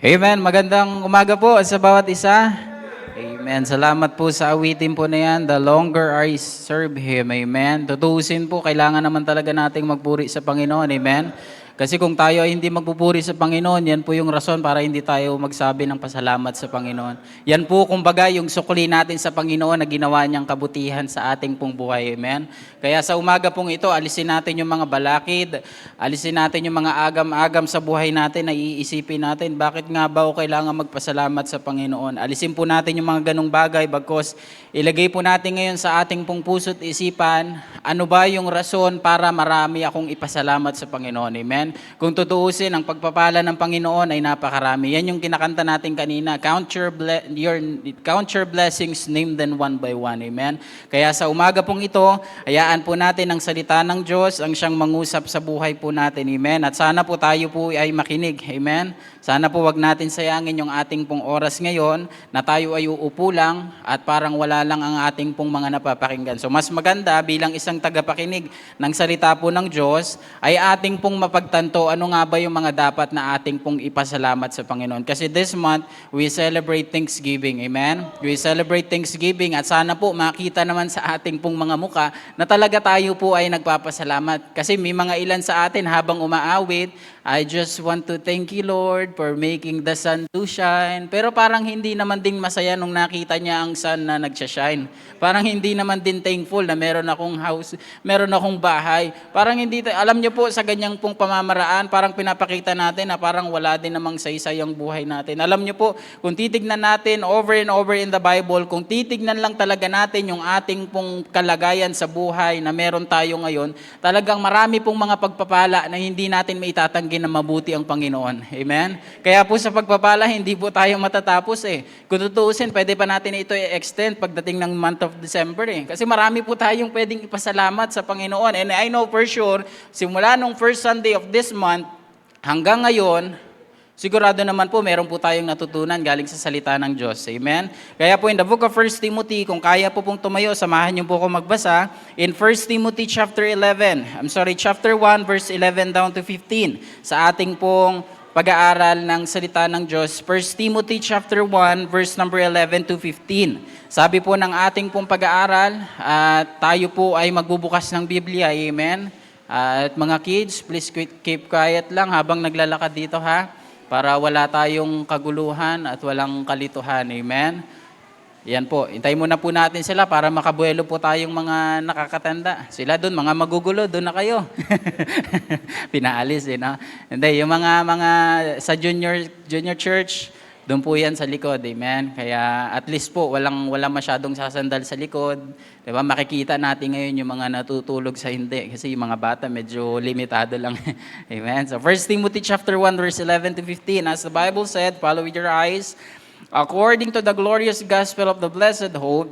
Amen. Magandang umaga po sa bawat isa. Amen. Salamat po sa awitin po na yan. The longer I serve Him. Amen. Tutuusin po, kailangan naman talaga nating magpuri sa Panginoon. Amen. Kasi kung tayo ay hindi magpupuri sa Panginoon, yan po yung rason para hindi tayo magsabi ng pasalamat sa Panginoon. Yan po, kumbaga, yung sukli natin sa Panginoon na ginawa niyang kabutihan sa ating pong buhay. Amen. Kaya sa umaga pong ito, alisin natin yung mga balakid, alisin natin yung mga agam-agam sa buhay natin na iisipin natin, bakit nga ba o kailangan magpasalamat sa Panginoon? Alisin po natin yung mga ganong bagay bagkos ilagay po natin ngayon sa ating pong puso't isipan, ano ba yung rason para marami akong ipasalamat sa Panginoon? Amen? Kung tutuusin, ang pagpapala ng Panginoon ay napakarami. Yan yung kinakanta natin kanina. Count your blessings, name them one by one. Amen? Kaya sa umaga pong ito, hayaan po natin ang salita ng Diyos, ang siyang mangusap sa buhay po natin. Amen? At sana po tayo po ay makinig. Amen? Sana po wag natin sayangin yung ating pong oras ngayon na tayo ay uupo lang at parang wala lang ang ating pong mga napapakinggan. So mas maganda bilang isang tagapakinig ng salita po ng Diyos ay ating pong mapagtanto ano nga ba yung mga dapat na ating pong ipasalamat sa Panginoon. Kasi this month, we celebrate Thanksgiving. Amen? We celebrate Thanksgiving at sana po makita naman sa ating pong mga muka na talaga tayo po ay nagpapasalamat. Kasi may mga ilan sa atin habang umaawit, I just want to thank you, Lord, for making the sun to shine. Pero parang hindi naman din masaya nung nakita niya ang sun na nagsha-shine. Parang hindi naman din thankful na meron akong house, meron akong bahay. Parang hindi, alam niyo po sa ganyang pong pamamaraan, parang pinapakita natin na parang wala din namang saysay ang buhay natin. Alam niyo po, kung titignan natin over and over in the Bible, kung titignan lang talaga natin yung ating pong kalagayan sa buhay na meron tayo ngayon, talagang marami pong mga pagpapala na hindi natin maitatanggi na mabuti ang Panginoon. Amen? Kaya po sa pagpapala, hindi po tayo matatapos eh. Kung tutuusin, pwede pa natin ito i-extend pagdating ng month of December eh. Kasi marami po tayong pwedeng ipasalamat sa Panginoon. And I know for sure, simula nung first Sunday of this month, hanggang ngayon, sigurado naman po, meron po tayong natutunan galing sa salita ng Diyos. Amen? Kaya po in the book of 1 Timothy, kung kaya po pong tumayo, samahan niyo po ako magbasa. In 1 Timothy chapter 1 verse 11 down to 15. Sa ating pong pag-aaral ng salita ng Diyos. 1 Timothy chapter 1 verse number 11 to 15. Sabi po ng ating pong pag-aaral, tayo po ay magbubukas ng Biblia. Amen? At mga kids, please keep quiet lang habang naglalakad dito ha. Para wala tayong kaguluhan at walang kalituhan. Amen? Yan po. Hintayin muna po natin sila para makabuelo po tayong mga nakakatanda. Sila doon, mga magugulo, doon na kayo. Pinaalis eh, no? Hindi, yung mga sa junior church, doon po yan sa likod. Amen? Kaya at least po, walang masyadong sasandal sa likod. Diba? Makikita natin ngayon yung mga natutulog sa hindi. Kasi yung mga bata medyo limitado lang. Amen? So 1 Timothy chapter 1 verse 11 to 15. As the Bible said, follow with your eyes. According to the glorious gospel of the blessed hope,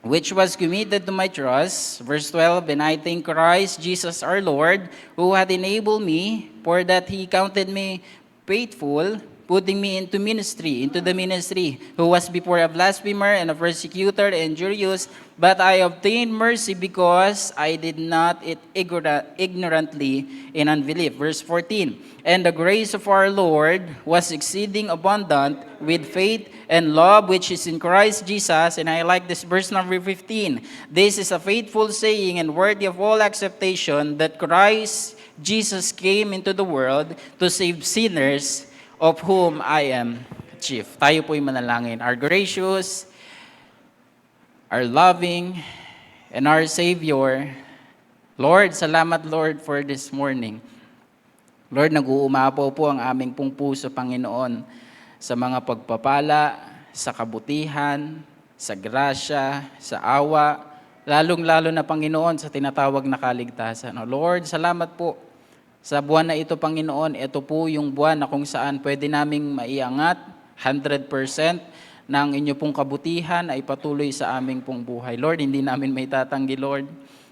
which was committed to my trust. Verse 12, and I thank Christ Jesus our Lord, who hath enabled me, for that He counted me faithful, putting me into the ministry, who was before a blasphemer and a persecutor and injurious, but I obtained mercy because I did not it ignorantly in unbelief. Verse 14, and the grace of our Lord was exceeding abundant with faith and love which is in Christ Jesus. And I like this verse number 15. This is a faithful saying and worthy of all acceptation, that Christ Jesus came into the world to save sinners, of whom I am chief. Tayo po'y manalangin. Our gracious, our loving, and our Savior, Lord, salamat Lord for this morning. Lord, nag-uumapaw po ang aming pong puso, Panginoon, sa mga pagpapala, sa kabutihan, sa grasya, sa awa, lalong-lalo na Panginoon sa tinatawag na kaligtasan. Lord, salamat po sa buwan na ito, Panginoon. Ito po yung buwan na kung saan pwede naming maiangat 100% ng inyo pong kabutihan ay patuloy sa aming pong buhay. Lord, hindi namin may tatanggi, Lord,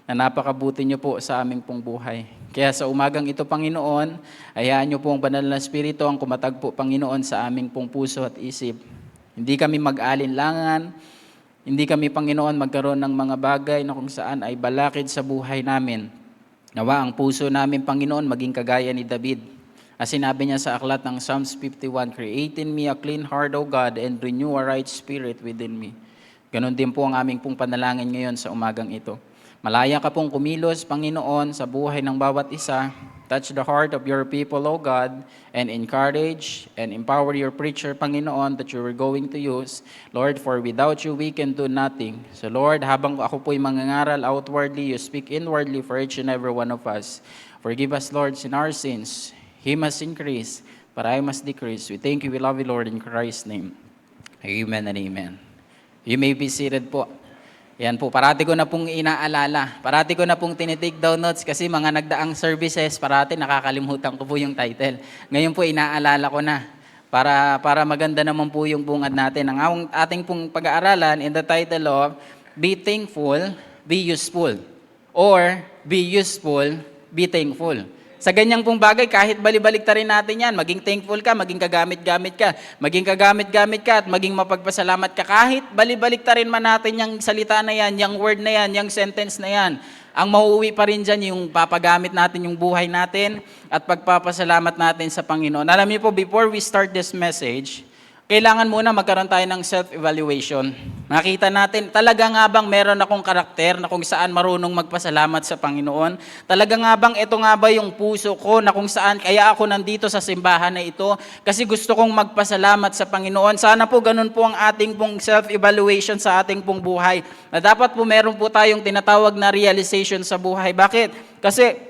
na napakabuti niyo po sa aming pong buhay. Kaya sa umagang ito, Panginoon, hayaan niyo po ang banal na Espiritu ang kumatagpo, Panginoon, sa aming pong puso at isip. Hindi kami mag-alinlangan, hindi kami, Panginoon, magkaroon ng mga bagay na kung saan ay balakid sa buhay namin. Nawa ang puso namin, Panginoon, maging kagaya ni David. As sinabi niya sa aklat ng Psalms 51, "Create in me a clean heart, O God, and renew a right spirit within me." Ganon din po ang aming pong panalangin ngayon sa umagang ito. Malaya ka pong kumilos, Panginoon, sa buhay ng bawat isa. Touch the heart of your people, O God, and encourage and empower your preacher, Panginoon, that you are going to use. Lord, for without you, we can do nothing. So Lord, habang ako po'y mangangaral outwardly, you speak inwardly for each and every one of us. Forgive us, Lord, in our sins. He must increase, but I must decrease. We thank you, we love you, Lord, in Christ's name. Amen and amen. You may be seated po. Yan po, parati ko na pong inaalala. Parati ko na pong tinitake down notes kasi mga nagdaang services, parati nakakalimutan ko po yung title. Ngayon po, inaalala ko na para maganda naman po yung bungad natin. Ang ating pong pag-aaralan in the title of Be Thankful, Be Useful. Or Be Useful, Be Thankful. Sa ganyang pong bagay, kahit balibalik ta rin natin yan, maging thankful ka, maging kagamit-gamit ka, at maging mapagpasalamat ka, kahit balibalik ta rin man natin yung salita na yan, yung word na yan, yung sentence na yan, ang mauuwi pa rin dyan yung papagamit natin yung buhay natin at pagpapasalamat natin sa Panginoon. Alam niyo po, before we start this message, kailangan muna magkaroon tayo ng self-evaluation. Nakita natin, talaga nga bang meron akong karakter na kung saan marunong magpasalamat sa Panginoon? Talaga nga bang ito nga ba yung puso ko na kung saan kaya ako nandito sa simbahan na ito? Kasi gusto kong magpasalamat sa Panginoon. Sana po ganun po ang ating pong self-evaluation sa ating pong buhay. Na dapat po meron po tayong tinatawag na realization sa buhay. Bakit? Kasi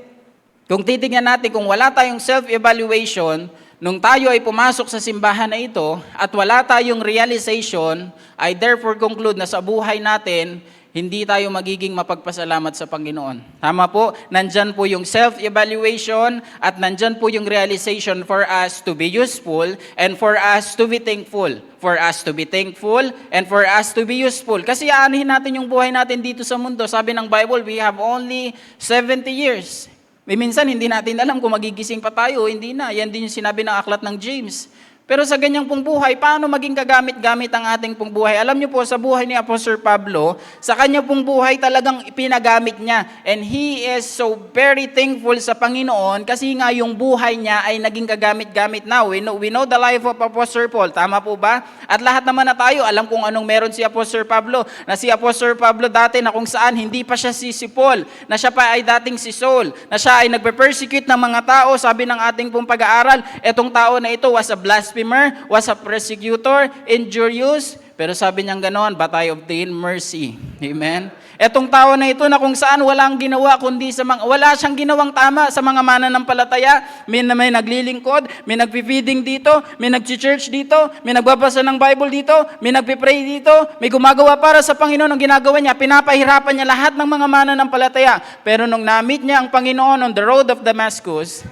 kung titignan natin, kung wala tayong self-evaluation, nung tayo ay pumasok sa simbahan na ito at wala tayong realization, I therefore conclude na sa buhay natin, hindi tayo magiging mapagpasalamat sa Panginoon. Tama po, nandyan po yung self-evaluation at nandyan po yung realization for us to be useful and for us to be thankful. For us to be thankful and for us to be useful. Kasi aanihin natin yung buhay natin dito sa mundo. Sabi ng Bible, we have only 70 years. Minsan, hindi natin alam kung magigising pa tayo o hindi na. Yan din yung sinabi ng aklat ng James. Pero sa ganyang pong buhay, paano maging kagamit-gamit ang ating pong buhay? Alam niyo po, sa buhay ni Apostle Pablo, sa kanya pong buhay talagang ipinagamit niya. And he is so very thankful sa Panginoon kasi nga yung buhay niya ay naging kagamit-gamit na. We know the life of Apostle Paul. Tama po ba? At lahat naman na tayo, alam kung anong meron si Apostle Pablo. Na si Apostle Pablo dati na kung saan hindi pa siya si Paul. Na siya pa ay dating si Saul. Na siya ay nagpe-persecute ng mga tao. Sabi ng ating pong pag-aaral, etong tao na ito was a blasphemer, was a persecutor, injurious, pero sabi niyang ganoon, but I obtained mercy. Amen? Etong tao na ito na kung saan walang ginawa kundi wala siyang ginawang tama sa mga mananampalataya, may naglilingkod, may nagpi-feeding dito, may nag-church dito, may nagbabasa ng Bible dito, may nagpi-pray dito, may gumagawa para sa Panginoon ang ginagawa niya, pinapahirapan niya lahat ng mga mananampalataya. Pero nung na-meet niya ang Panginoon on the road of Damascus,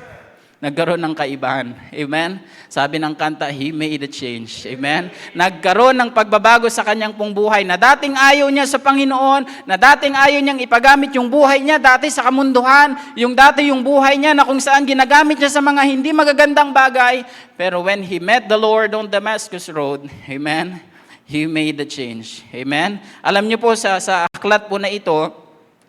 nagkaroon ng kaibahan. Amen? Sabi ng kanta, He made a change. Amen? Nagkaroon ng pagbabago sa kanyang pong buhay na dating ayaw niya sa Panginoon, na dating ayaw niyang ipagamit yung buhay niya dati sa kamunduhan, yung dati yung buhay niya na kung saan ginagamit niya sa mga hindi magagandang bagay. Pero when he met the Lord on Damascus Road, amen, he made a change. Amen? Alam niyo po sa aklat po na ito,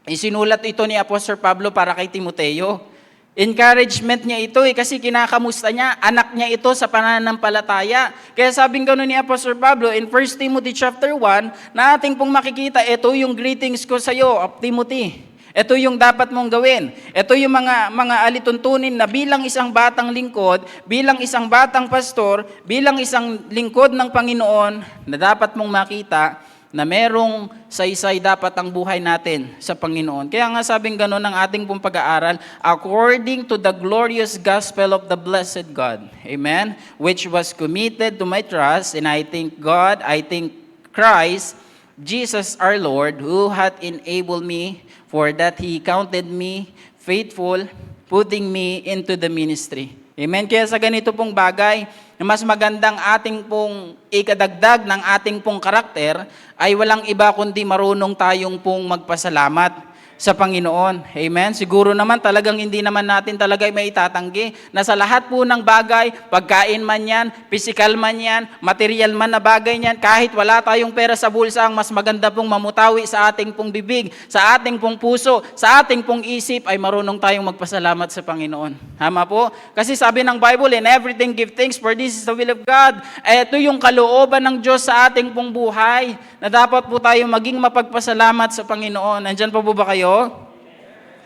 isinulat ito ni Apostle Pablo para kay Timoteo. Encouragement niya ito kasi kinakamusta niya, anak niya ito sa pananampalataya. Kaya sabing gano'n ni Apostle Pablo in 1 Timothy chapter 1, na ating pong makikita, ito yung greetings ko sa iyo, of Timothy. Ito yung dapat mong gawin. Ito yung mga alituntunin na bilang isang batang lingkod, bilang isang batang pastor, bilang isang lingkod ng Panginoon na dapat mong makita na merong saysay dapat ang buhay natin sa Panginoon. Kaya nga sabing gano'n ng ating pong pag-aaral, according to the glorious gospel of the blessed God, amen, which was committed to my trust, and I thank God, I thank Christ, Jesus our Lord, who hath enabled me, for that He counted me faithful, putting me into the ministry. Amen. Kaya sa ganito pong bagay, mas magandang ating pong ikadagdag ng ating pong karakter ay walang iba kundi marunong tayong pong magpasalamat. sa Panginoon. Amen? Siguro naman talagang hindi naman natin talaga may itatanggi na sa lahat po ng bagay, pagkain man yan, physical man yan, material man na bagay yan, kahit wala tayong pera sa bulsa, ang mas maganda pong mamutawi sa ating pong bibig, sa ating pong puso, sa ating pong isip, ay marunong tayong magpasalamat sa Panginoon. Tama po? Kasi sabi ng Bible, in everything give thanks for this is the will of God. Ito yung kalooban ng Diyos sa ating pong buhay, na dapat po tayo maging mapagpasalamat sa Panginoon. Nandyan po ba kayo?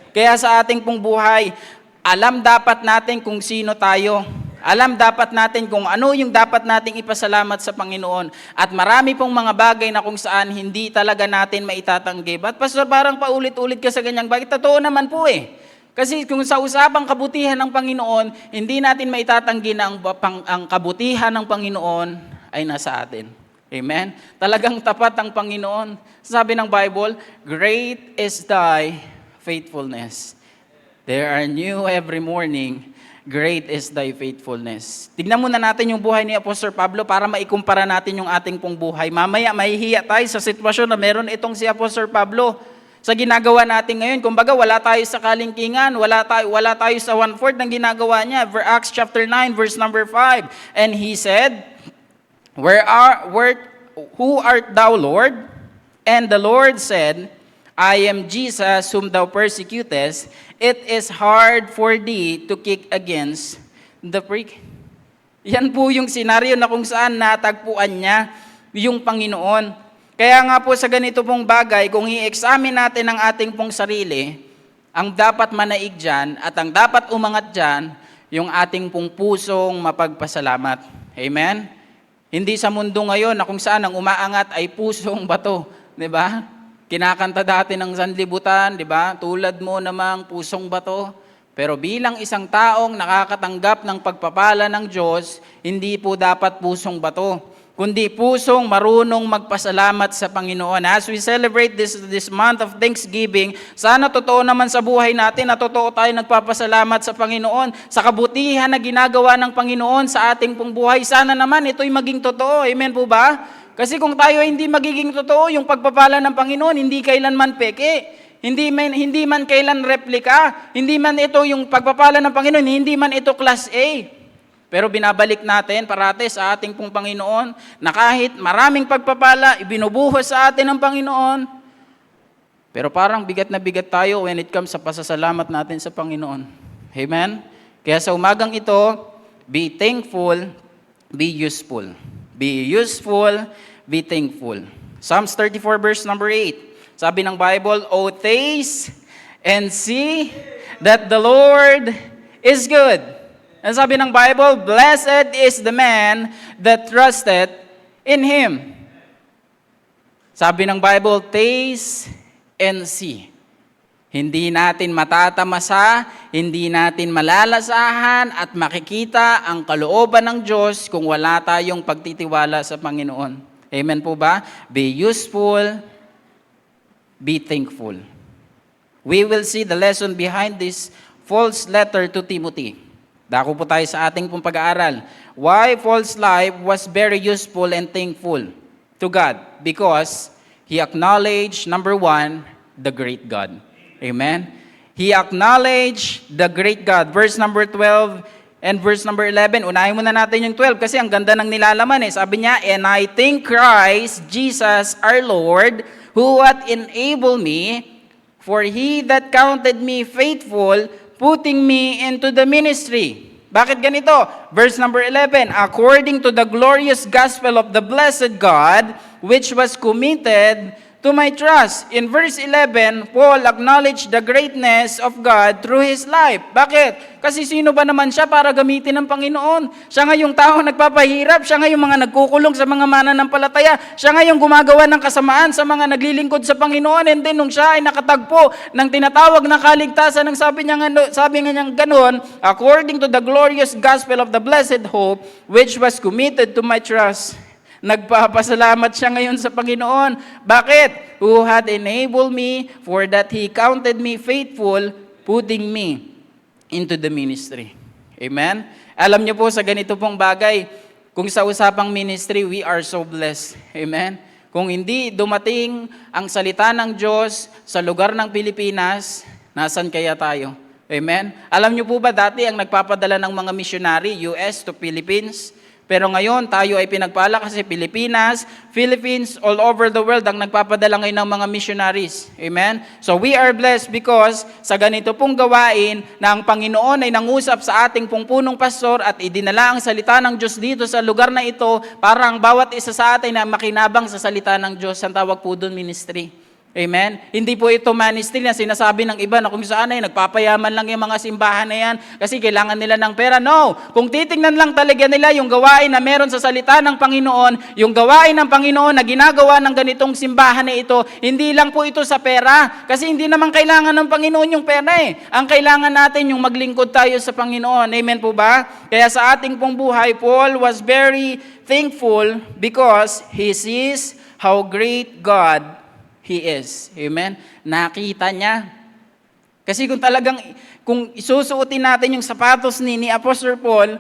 Kaya sa ating pong buhay, alam dapat natin kung sino tayo. Alam dapat natin kung ano yung dapat nating ipasalamat sa Panginoon. At marami pong mga bagay na kung saan hindi talaga natin maitatanggi. Ba't pastor, parang paulit-ulit ka sa ganyang bagay? Totoo naman po eh. Kasi kung sa usapang kabutihan ng Panginoon, hindi natin maitatanggi na ang kabutihan ng Panginoon ay nasa atin. Amen? Talagang tapat ang Panginoon. Sabi ng Bible, great is thy faithfulness. There are new every morning. Great is thy faithfulness. Tignan muna natin yung buhay ni Apostol Pablo para maikumpara natin yung ating pong buhay. Mamaya mahihiya tayo sa sitwasyon na meron itong si Apostol Pablo. Sa ginagawa natin ngayon, kumbaga wala tayo sa kalingkingan, wala tayo sa 1/4 ng ginagawa niya. Acts chapter 9 verse number 5. And he said, who art thou, Lord? And the Lord said, I am Jesus whom thou persecutest. It is hard for thee to kick against the prick. Yan po yung senaryo na kung saan natagpuan niya yung Panginoon. Kaya nga po sa ganito pong bagay, kung i-examine natin ang ating pong sarili, ang dapat manaig dyan at ang dapat umangat dyan, yung ating pong pusong mapagpasalamat. Amen? Hindi sa mundo ngayon na kung saan ang umaangat ay pusong bato. Diba? Kinakanta dati ng sanlibutan, diba? Tulad mo namang pusong bato. Pero bilang isang taong nakakatanggap ng pagpapala ng Diyos, hindi po dapat pusong bato, kundi pusong marunong magpasalamat sa Panginoon. As we celebrate this month of Thanksgiving, sana totoo naman sa buhay natin na totoo tayo nagpapasalamat sa Panginoon, sa kabutihan na ginagawa ng Panginoon sa ating pong buhay. Sana naman ito'y maging totoo. Amen po ba? Kasi kung tayo hindi magiging totoo, yung pagpapala ng Panginoon, hindi kailanman peke. Hindi man kailan replika. Hindi man ito yung pagpapala ng Panginoon, hindi man ito class A. Pero binabalik natin parate sa ating pong Panginoon na kahit maraming pagpapala, ibinubuhos sa atin ng Panginoon, pero parang bigat na bigat tayo when it comes sa pasasalamat natin sa Panginoon. Amen? Kaya sa umagang ito, be thankful, be useful. Be useful, be thankful. Psalms 34 verse number 8. Sabi ng Bible, O taste and see that the Lord is good. And sabi ng Bible, blessed is the man that trusted in Him. Sabi ng Bible, taste and see. Hindi natin matatamasa, hindi natin malalasahan at makikita ang kalooban ng Diyos kung wala tayong pagtitiwala sa Panginoon. Amen po ba? Be useful, be thankful. We will see the lesson behind this false letter to Timothy. Dako po tayo sa ating pong pag-aaral. Why Paul's life was very useful and thankful to God? Because he acknowledged, number 1, the great God. Amen? He acknowledged the great God. Verse number 12 and verse number 11. Unahin muna natin yung 12 kasi ang ganda ng nilalaman eh. Sabi niya, and I thank Christ Jesus our Lord, who hath enabled me, for he that counted me faithful, putting me into the ministry. Bakit ganito? Verse number 11, according to the glorious gospel of the blessed God, which was committed to my trust. In verse 11, Paul acknowledged the greatness of God through his life. Bakit? Kasi sino ba naman siya para gamitin ng Panginoon? Siya nga yung taong nagpapahirap, siya nga yung mga nagkukulong sa mga mananampalataya, siya nga yung gumagawa ng kasamaan sa mga naglilingkod sa Panginoon, and then nung siya ay nakatagpo ng tinatawag na kaligtasan, ng sabi nga niyang ganun, according to the glorious gospel of the blessed hope, which was committed to my trust. Nagpapasalamat siya ngayon sa Panginoon. Bakit? Who had enabled me, for that He counted me faithful, putting me into the ministry. Amen? Alam niyo po sa ganito pong bagay, kung sa usapang ministry, we are so blessed. Amen? Kung hindi dumating ang salita ng Diyos sa lugar ng Pilipinas, nasan kaya tayo? Amen? Alam niyo po ba dati ang nagpapadala ng mga missionary, US to Philippines? Pero ngayon, tayo ay pinagpala kasi Pilipinas, Philippines, all over the world ang nagpapadala ngayon ng mga missionaries. Amen? So we are blessed because sa ganito pong gawain na ang Panginoon ay nangusap sa ating pong punong pastor at idinala ang salita ng Diyos dito sa lugar na ito para ang bawat isa sa atin na makinabang sa salita ng Diyos. Ang tawag po doon ministry. Amen? Hindi po ito ministry na sinasabi ng iba na kung saan ay nagpapayaman lang yung mga simbahan na yan kasi kailangan nila ng pera. No! Kung titingnan lang talaga nila yung gawain na meron sa salita ng Panginoon, yung gawain ng Panginoon na ginagawa ng ganitong simbahan na ito, hindi lang po ito sa pera. Kasi hindi naman kailangan ng Panginoon yung pera eh. Ang kailangan natin yung maglingkod tayo sa Panginoon. Amen po ba? Kaya sa ating pong buhay, Paul was very thankful because he sees how great God He is. Amen? Nakita niya. Kasi kung isusuotin natin yung sapatos ni Apostle Paul,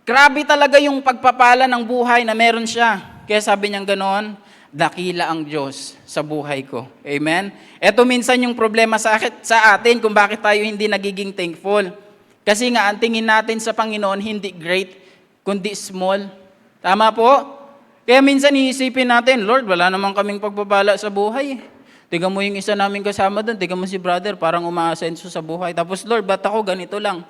grabe talaga yung pagpapala ng buhay na meron siya. Kaya sabi niya ganoon, dakila ang Diyos sa buhay ko. Amen? Ito minsan yung problema sa atin kung bakit tayo hindi nagiging thankful. Kasi nga, ang tingin natin sa Panginoon, hindi great, kundi small. Tama po? Kaya minsan iisipin natin, Lord, wala namang kaming pagpapala sa buhay. Tingnan mo yung isa namin kasama doon, tingnan mo si brother, parang umaasenso sa buhay. Tapos, Lord, ba't ako ganito lang?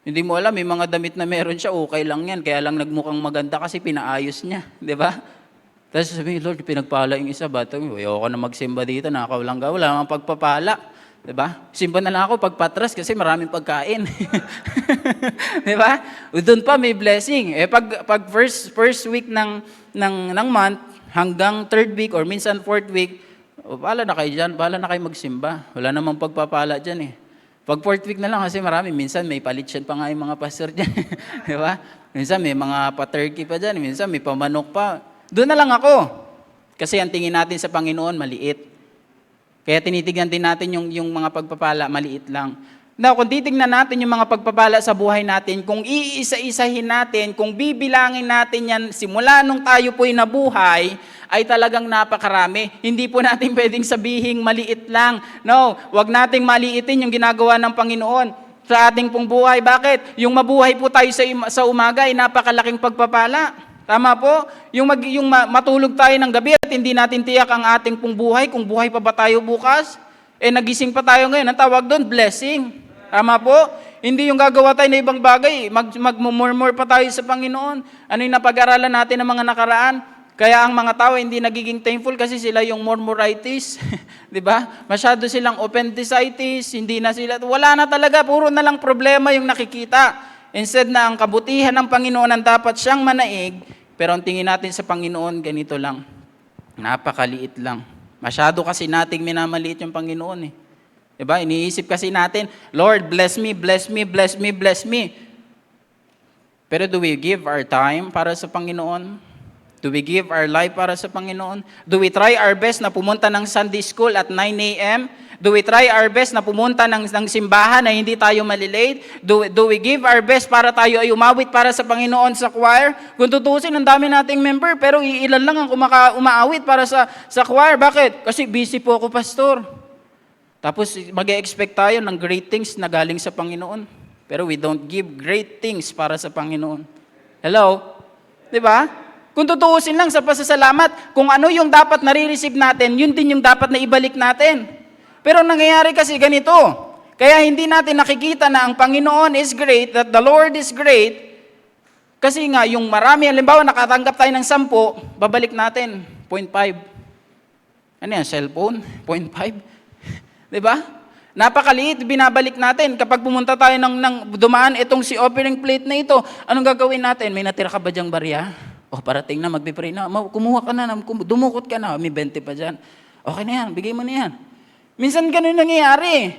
Hindi mo alam, may mga damit na meron siya, okay lang yan. Kaya lang nagmukhang maganda kasi pinaayos niya. Di ba? Tapos sabi, Lord, pinagpala yung isa, ba't ayoko na magsimba dito, nakakawalang wala namang pagpapala. Diba? Simba na lang ako pagpatras kasi maraming pagkain. Diba? Doon pa may blessing. Pag first week ng month hanggang third week or minsan fourth week, bahala na kayo dyan, bahala na kayo magsimba. Wala namang pagpapala dyan eh. Pag fourth week na lang kasi minsan may palitsan pa nga yung mga pastor dyan. Diba? Minsan may mga pa-turkey pa dyan, minsan may pamanok pa. Doon na lang ako. Kasi ang tingin natin sa Panginoon, maliit. Kaya tinitignan din natin yung mga pagpapala, maliit lang. Now, kung titignan natin yung mga pagpapala sa buhay natin, kung iisa-isahin natin, kung bibilangin natin yan, simula nung tayo po'y nabuhay, ay talagang napakarami. Hindi po natin pwedeng sabihing maliit lang. No, wag nating maliitin yung ginagawa ng Panginoon sa ating pong buhay. Bakit? Yung mabuhay po tayo sa umaga ay napakalaking pagpapala. Tama po? Yung matulog tayo ng gabi at hindi natin tiyak ang ating pong buhay, kung buhay pa ba tayo bukas, nagising pa tayo ngayon, ang tawag doon, blessing. Tama po? Hindi yung gagawa tayo na ibang bagay, magmumurmur pa tayo sa Panginoon. Ano yung napag-aralan natin ng mga nakaraan? Kaya ang mga tao hindi nagiging thankful kasi sila yung murmuritis. Diba? Masyado silang appendicitis, hindi na sila, wala na talaga, puro na lang problema yung nakikita. Instead na ang kabutihan ng Panginoon ang dapat siyang manaig, pero ang tingin natin sa Panginoon, ganito lang. Napakaliit lang. Masyado kasi nating minamaliit yung Panginoon eh. Diba? Iniisip kasi natin, Lord, bless me, bless me, bless me, bless me. Pero do we give our time para sa Panginoon? Do we give our life para sa Panginoon? Do we try our best na pumunta ng Sunday school at 9 a.m.? Do we try our best na pumunta ng simbahan na hindi tayo malilate? Do we give our best para tayo ay umawit para sa Panginoon sa choir? Kung tutusin, ang dami nating member, pero ilan lang ang umaawit para sa choir. Bakit? Kasi busy po ako, pastor. Tapos mag-expect tayo ng great things na galing sa Panginoon. Pero we don't give great things para sa Panginoon. Hello? Diba? Kung tutuusin lang sa pasasalamat, kung ano yung dapat nare-receive natin, yun din yung dapat na ibalik natin. Pero nangyayari kasi ganito. Kaya hindi natin nakikita na ang Panginoon is great, that the Lord is great. Kasi nga, yung marami, halimbawa nakatanggap tayo ng 10, babalik natin, 0.5. Ano yan, cellphone? 0.5? Diba? Napakaliit, binabalik natin. Kapag pumunta tayo ng dumaan, itong si offering plate na ito, anong gagawin natin? May natira ka ba dyang barya? O parating na, magpipray na. Kumuha ka na, dumukot ka na, may 20 pa dyan. Okay na yan, bigay mo na yan. Minsan ganun nangyayari.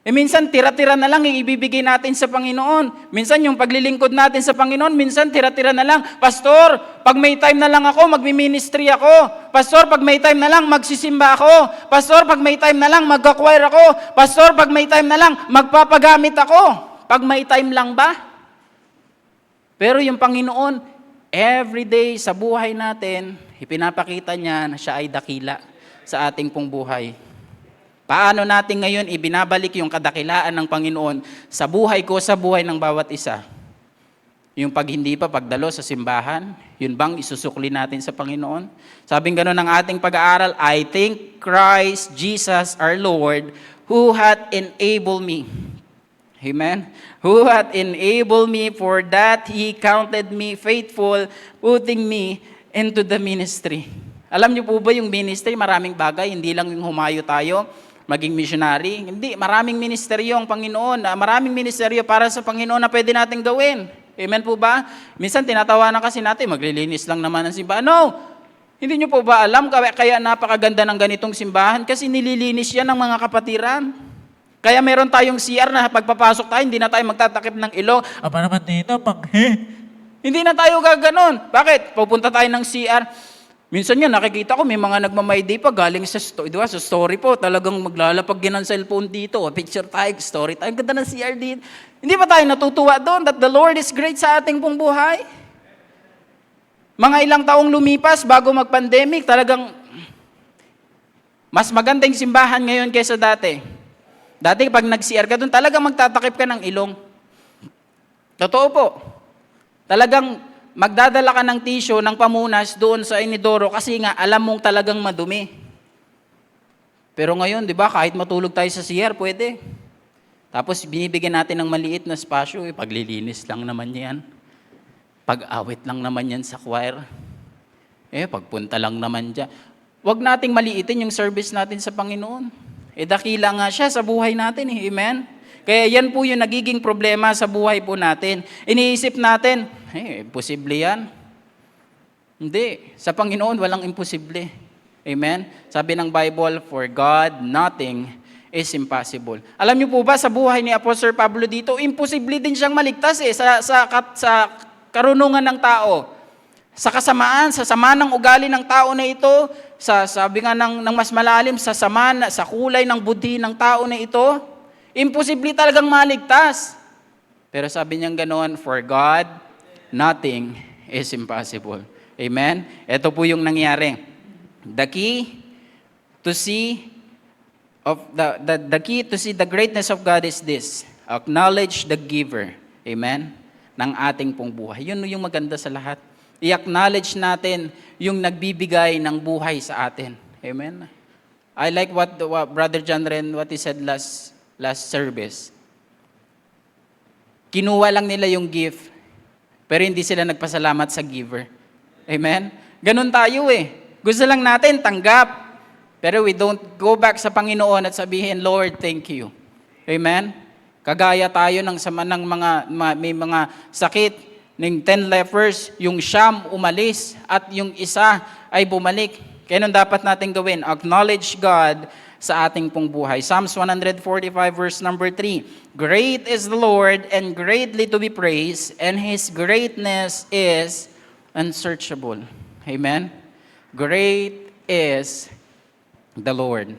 Minsan tira-tira na lang yung ibibigay natin sa Panginoon. Minsan yung paglilingkod natin sa Panginoon, minsan tira-tira na lang. Pastor, pag may time na lang ako, magmi-ministry ako. Pastor, pag may time na lang, magsisimba ako. Pastor, pag may time na lang, mag-choir ako. Pastor, pag may time na lang, magpapagamit ako. Pag may time lang ba? Pero yung Panginoon, every day sa buhay natin, ipinapakita niya na siya ay dakila sa ating pong buhay. Paano natin ngayon ibinabalik yung kadakilaan ng Panginoon sa buhay ko, sa buhay ng bawat isa? Yung pag hindi pa pagdalo sa simbahan, yun bang isusukli natin sa Panginoon? Sabing gano'n ng ating pag-aaral, I thank Christ Jesus our Lord who hath enabled me. Amen? Who hath enabled me, for that He counted me faithful, putting me into the ministry. Alam niyo po ba yung ministry, maraming bagay, hindi lang yung humayo tayo, maging missionary. Hindi, maraming ministeryo ang Panginoon. Maraming ministeryo para sa Panginoon na pwede natin gawin. Amen po ba? Minsan tinatawanan kasi natin, maglilinis lang naman ng simbahan. No! Hindi niyo po ba alam, kaya napakaganda ng ganitong simbahan? Kasi nililinis yan ng mga kapatiran. Kaya meron tayong CR na pagpapasok tayo, hindi na tayo magtatakip ng ilong. Aba naman dito, Hindi na tayo gaganon. Bakit? Pupunta tayo ng CR. Minsan nga nakikita ko may mga nagmamayday pa galing sa story. Diba? Sa story po, talagang maglalapag din ng cellphone dito. Picture tayo, story tayo. Ang ganda ng CR dito. Hindi ba tayo natutuwa doon that the Lord is great sa ating pong buhay? Mga ilang taong lumipas bago mag-pandemic, talagang mas maganda yung simbahan ngayon kaysa dati. Dati pag nag-CR ka doon, talagang magtatakip ka ng ilong. Totoo po. Talagang magdadala ka ng tissue, ng pamunas doon sa inidoro kasi nga alam mong talagang madumi. Pero ngayon, di ba, kahit matulog tayo sa CR, pwede. Tapos binibigyan natin ng maliit na spasyo, paglilinis lang naman yan. Pag-awit lang naman yan sa choir. Pagpunta lang naman dyan. Huwag nating maliitin yung service natin sa Panginoon. Dakila nga siya sa buhay natin, amen? Kaya yan po yung nagiging problema sa buhay po natin. Iniisip natin, imposible yan. Hindi. Sa Panginoon, walang imposible. Amen? Sabi ng Bible, for God, nothing is impossible. Alam niyo po ba, sa buhay ni Apostol Pablo dito, imposible din siyang maligtas sa karunungan ng tao. Sa kasamaan, sa sama ng ugali ng tao na ito, sabi nga ng mas malalim, sa sama, sa kulay ng budhi ng tao na ito, imposible talagang maligtas. Pero sabi niya ganoon, for God, nothing is impossible. Amen? Ito po yung nangyari. The key to see the greatness of God is this: acknowledge the giver. Amen? Ng ating pong buhay. Yun yung maganda sa lahat. I-acknowledge natin yung nagbibigay ng buhay sa atin. Amen? I like what Brother John Ren, what he said last service. Kinuha lang nila yung gift, pero hindi sila nagpasalamat sa giver. Amen? Ganun tayo Gusto lang natin tanggap, pero we don't go back sa Panginoon at sabihin, Lord, thank you. Amen? Kagaya tayo ng may mga sakit, ng 10 lepers, yung 9 umalis at yung isa ay bumalik. Kaya nun dapat natin gawin, acknowledge God sa ating pong buhay. Psalms 145 verse number 3, great is the Lord and greatly to be praised, and His greatness is unsearchable. Amen? Great is the Lord.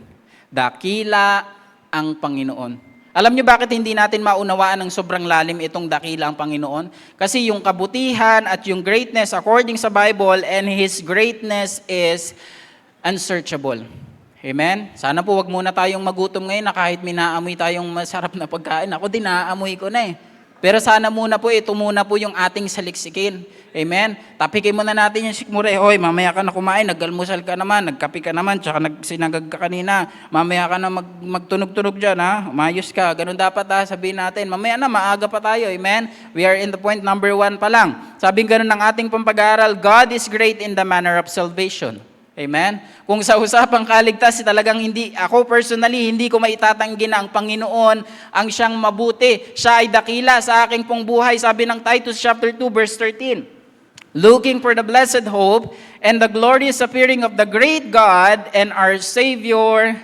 Dakila ang Panginoon. Alam niyo bakit hindi natin maunawaan ng sobrang lalim itong dakila ang Panginoon? Kasi yung kabutihan at yung greatness according sa Bible, and His greatness is unsearchable. Amen? Sana po wag muna tayong magutom ngayon na kahit minaamoy tayong masarap na pagkain. Ako din naaamoy ko na Pero sana muna po, ito muna po yung ating saliksikin. Amen? Tapikin muna natin yung sikmura. Hoy, mamaya ka na kumain, nag-almusal ka naman, nagkape ka naman, tsaka nagsinagag ka kanina. Mamaya ka na magtunog-tunog dyan, ha? Umayos ka. Ganun dapat, sabihin natin. Mamaya na, maaga pa tayo. Amen? We are in the point number 1 pa lang. Sabi ganun ng ating pampag-aaral, God is great in the manner of salvation. Amen? Kung sa usapang kaligtas, talagang ako personally, hindi ko maitatanggi na ang Panginoon ang siyang mabuti. Siya ay dakila sa aking pong buhay. Sabi ng Titus chapter 2 verse 13, looking for the blessed hope and the glorious appearing of the great God and our Savior,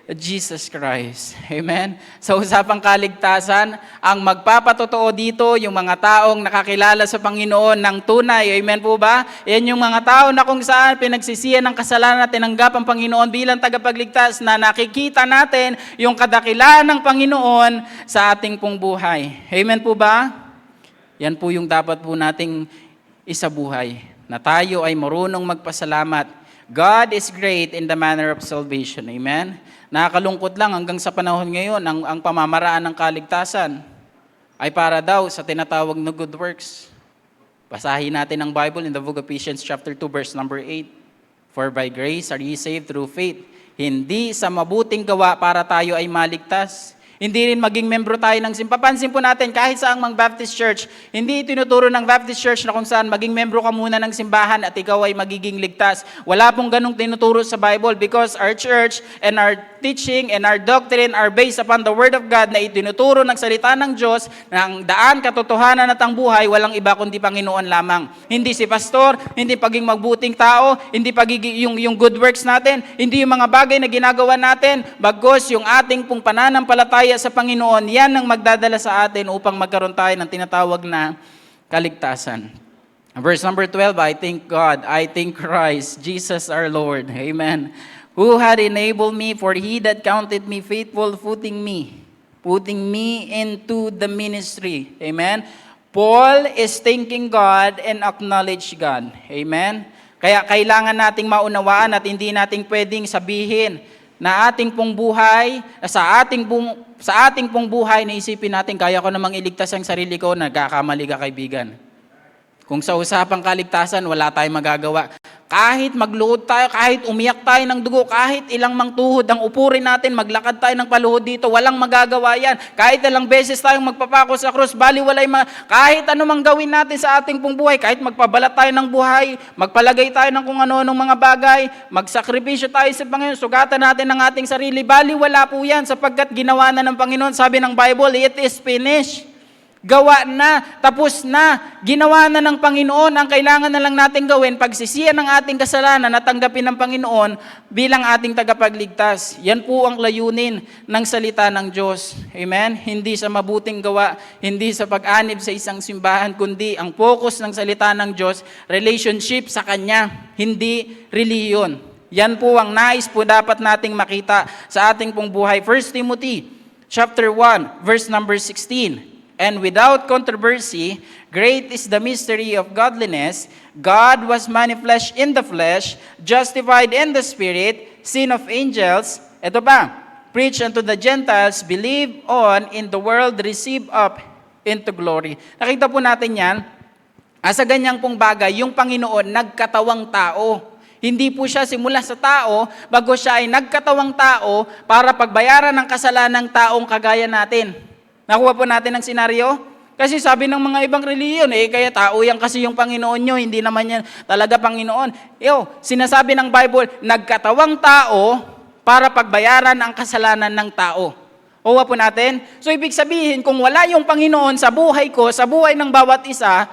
Jesus Christ. Amen? Sa usapang kaligtasan, ang magpapatotoo dito, yung mga taong nakakilala sa Panginoon ng tunay. Amen po ba? Yan yung mga tao na kung saan pinagsisihan ng kasalanan at tinanggap ang Panginoon bilang tagapagligtas, na nakikita natin yung kadakilaan ng Panginoon sa ating pong buhay. Amen po ba? Yan po yung dapat po nating isabuhay, na tayo ay marunong magpasalamat. God is great in the manner of salvation. Amen? Nakakalungkot lang hanggang sa panahon ngayon, ang pamamaraan ng kaligtasan ay para daw sa tinatawag na good works. Basahin natin ang Bible in the book of Ephesians chapter 2 verse number 8. For by grace are ye saved through faith. Hindi sa mabuting gawa para tayo ay maligtas. Hindi rin maging membro tayo ng simbahan. Papansin po natin, kahit saang mga Baptist Church, hindi tinuturo ng Baptist Church na kung saan maging membro ka muna ng simbahan at ikaw ay magiging ligtas. Wala pong ganong tinuturo sa Bible because our church and our teaching and our doctrine are based upon the Word of God na itinuturo ng salita ng Diyos na ang daan, katotohanan at ang buhay, walang iba kundi Panginoon lamang. Hindi si pastor, hindi pagiging magbuting tao, hindi pagiging yung good works natin, hindi yung mga bagay na ginagawa natin, bagos yung ating pong pananampalataya sa Panginoon, yan ang magdadala sa atin upang magkaroon tayo ng tinatawag na kaligtasan. Verse number 12, I thank God, I thank Christ, Jesus our Lord, amen, who had enabled me, for he that counted me faithful, putting me into the ministry, amen. Paul is thanking God and acknowledge God, amen. Kaya kailangan nating maunawaan at hindi nating pwedeng sabihin na ating pong buhay, sa ating pong buhay, naisipin natin, kaya ko namang iligtas ang sarili ko, nagkakamali ka kaibigan. Kung sa usapang kaligtasan, wala tayong magagawa. Kahit magluhod tayo, kahit umiyak tayo ng dugo, kahit ilang mangtuhod ang upurin natin, maglakad tayo ng paluhod dito, walang magagawa yan. Kahit ilang beses tayong magpapako sa krus, kahit anumang gawin natin sa ating pong buhay, kahit magpabalat tayo ng buhay, magpalagay tayo ng kung ano-anong mga bagay, magsakripisyo tayo sa Panginoon, sugatan natin ang ating sarili, wala po yan sapagkat ginawa na ng Panginoon. Sabi ng Bible, it is finished. Gawa na, tapos na, ginawa na ng Panginoon. Ang kailangan na lang natin gawin, pagsisiyan ng ating kasalanan at tanggapin ng Panginoon bilang ating tagapagligtas. Yan po ang layunin ng salita ng Diyos. Amen? Hindi sa mabuting gawa, hindi sa pag-anib sa isang simbahan, kundi ang focus ng salita ng Diyos, relationship sa Kanya, hindi relihiyon. Yan po ang nais po dapat nating makita sa ating pong buhay. 1 Timothy chapter 1, verse number 16. And without controversy, great is the mystery of godliness. God was manifested in the flesh, justified in the spirit, seen of angels. Ito pa, preach unto the Gentiles, believe on, in the world, receive up into glory. Nakita po natin yan, sa ganyang pong bagay, yung Panginoon nagkatawang tao. Hindi po siya simula sa tao, bago siya ay nagkatawang tao para pagbayaran ng kasalanan ng taong kagaya natin. Nakuha po natin ang senaryo? Kasi sabi ng mga ibang reliyon, kaya tao yan kasi yung Panginoon nyo, hindi naman yan talaga Panginoon. Sinasabi ng Bible, nagkatawang tao para pagbayaran ang kasalanan ng tao. Nakuha po natin? So ibig sabihin, kung wala yung Panginoon sa buhay ko, sa buhay ng bawat isa,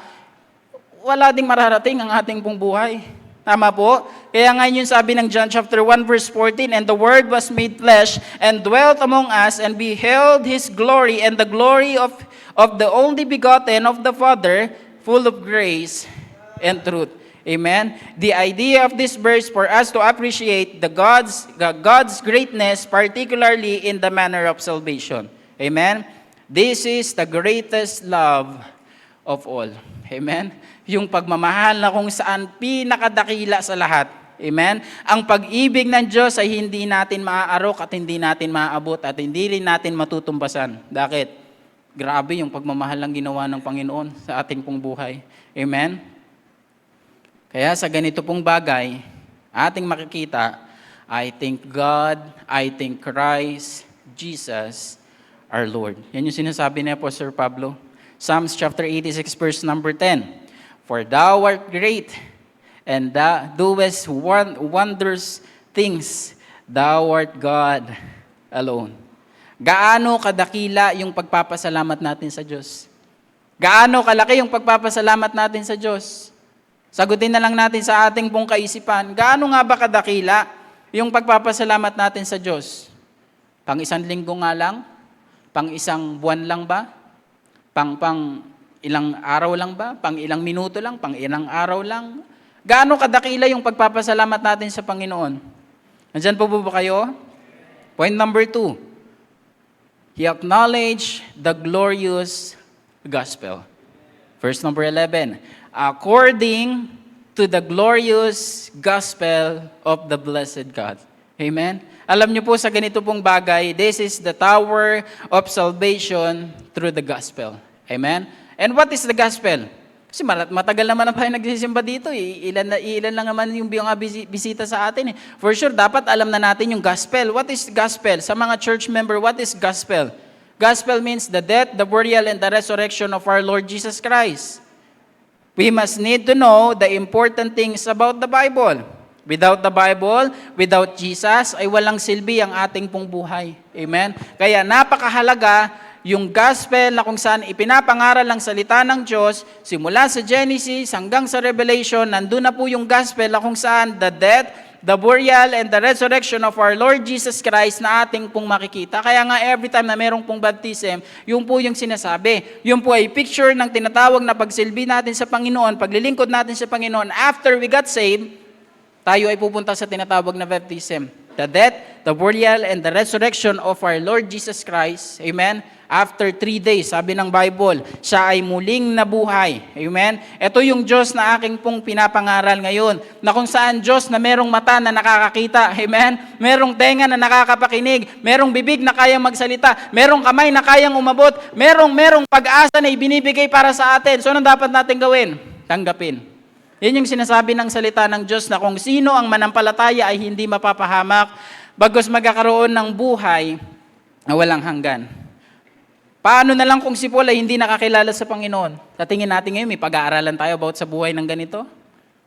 wala ding mararating ang ating pong buhay. Tama po? Kaya nga yun sabi ng John chapter 1 verse 14, and the Word was made flesh and dwelt among us, and beheld His glory, and the glory of the only begotten of the Father, full of grace and truth. Amen? The idea of this verse for us to appreciate the God's greatness, particularly in the manner of salvation. Amen? This is the greatest love of all. Amen? Yung pagmamahal na kung saan pinakadakila sa lahat. Amen? Ang pag-ibig ng Diyos ay hindi natin maaarok at hindi natin maaabot at hindi rin natin matutumbasan. Bakit? Grabe yung pagmamahal lang ginawa ng Panginoon sa ating pong buhay. Amen? Kaya sa ganito pong bagay, ating makikita, I thank God, I thank Christ, Jesus, our Lord. Yan yung sinasabi ni Apostle Pablo. Psalms chapter 86 verse number 10. For thou art great, and thou doest wondrous things. Thou art God alone. Gaano kadakila yung pagpapasalamat natin sa Diyos? Gaano kalaki yung pagpapasalamat natin sa Diyos? Sagutin na lang natin sa ating pong kaisipan, gaano nga ba kadakila yung pagpapasalamat natin sa Diyos? Pang isang linggo nga lang? Pang isang buwan lang ba? Pang ilang araw lang ba? Pang ilang minuto lang? Pang ilang araw lang? Gaano kadakila yung pagpapasalamat natin sa Panginoon? Nandyan po ba kayo? Point number 2. He acknowledged the glorious gospel. Verse number 11. According to the glorious gospel of the blessed God. Amen? Alam niyo po sa ganito pong bagay, this is the tower of salvation through the gospel. Amen? And what is the gospel? Kasi matagal naman na tayo nagsisimba dito. Ilan lang naman yung mga bisita sa atin. For sure, dapat alam na natin yung gospel. What is gospel? Sa mga church member, what is gospel? Gospel means the death, the burial, and the resurrection of our Lord Jesus Christ. We must need to know the important things about the Bible. Without the Bible, without Jesus, ay walang silbi ang ating pong buhay. Amen? Kaya napakahalaga yung gospel na kung saan ipinapangaral ang salita ng Diyos, simula sa Genesis hanggang sa Revelation, nandun na po yung gospel na kung saan the death, the burial, and the resurrection of our Lord Jesus Christ na ating pong makikita. Kaya nga every time na merong pong baptism, yun po yung sinasabi. Yun po ay picture ng tinatawag na pagsilbi natin sa Panginoon, paglilingkod natin sa Panginoon. After we got saved, tayo ay pupunta sa tinatawag na baptism. The death, the burial, and the resurrection of our Lord Jesus Christ. Amen? After 3 days, sabi ng Bible, siya ay muling nabuhay. Amen? Ito yung Diyos na aking pong pinapangaral ngayon, na kung saan Diyos na merong mata na nakakakita. Amen? Merong tenga na nakakapakinig. Merong bibig na kayang magsalita. Merong kamay na kayang umabot. Merong pag-asa na ibinibigay para sa atin. So, anong dapat natin gawin? Tanggapin. Yan yung sinasabi ng salita ng Diyos na kung sino ang manampalataya ay hindi mapapahamak, bagos magkakaroon ng buhay na walang hanggan. Paano na lang kung si Paul ay hindi nakakilala sa Panginoon? Sa tingin natin ngayon, may pag-aaralan tayo about sa buhay ng ganito?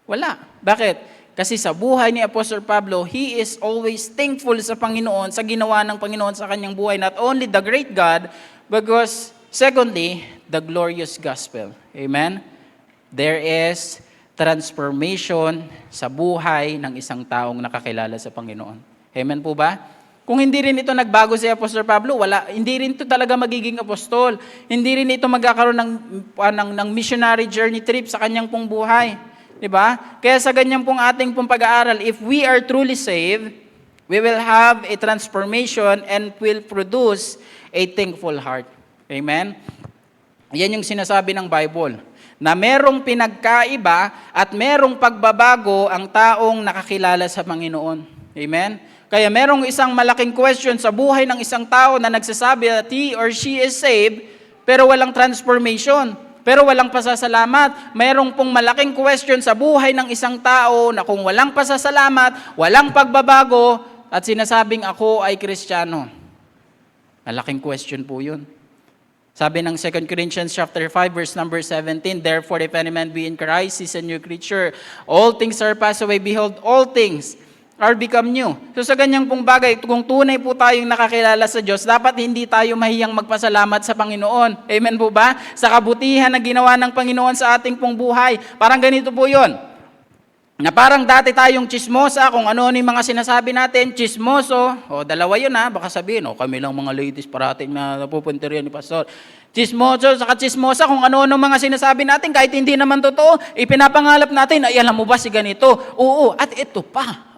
Wala. Bakit? Kasi sa buhay ni Apostle Pablo, he is always thankful sa Panginoon, sa ginawa ng Panginoon sa kanyang buhay. Not only the great God, because secondly, the glorious gospel. Amen? There is transformation sa buhay ng isang taong nakakilala sa Panginoon. Amen po ba? Kung hindi rin ito nagbago si Apostol Pablo, hindi rin ito talaga magiging apostol. Hindi rin ito magkakaroon ng missionary journey trip sa kanyang pong buhay. Diba? Kaya sa ganyan pong ating pong pag-aaral, if we are truly saved, we will have a transformation and will produce a thankful heart. Amen? Yan yung sinasabi ng Bible, na merong pinagkaiba at merong pagbabago ang taong nakakilala sa Panginoon. Amen? Kaya merong isang malaking question sa buhay ng isang tao na nagsasabi that he or she is saved, pero walang transformation, pero walang pasasalamat. Merong pong malaking question sa buhay ng isang tao na kung walang pasasalamat, walang pagbabago, at sinasabing ako ay Kristiyano. Malaking question po yun. Sabi ng 2 Corinthians chapter 5 verse number 17, therefore if any man be in Christ, he is a new creature. All things are passed away. Behold, all things are become new. So sa ganyang pong bagay, kung tunay po tayong nakakilala sa Diyos, dapat hindi tayo mahiyang magpasalamat sa Panginoon. Amen po ba? Sa kabutihan na ginawa ng Panginoon sa ating pong buhay. Parang ganito po yun. Na parang dati tayong chismosa, kung ano yung mga sinasabi natin, chismoso, dalawa yun baka sabihin, kami lang mga ladies parating na napupunterian ni Pastor. Chismoso, saka chismosa, kung ano mga sinasabi natin, kahit hindi naman totoo, ipinapangalap natin, ay alam mo ba si ganito? Oo, at ito pa,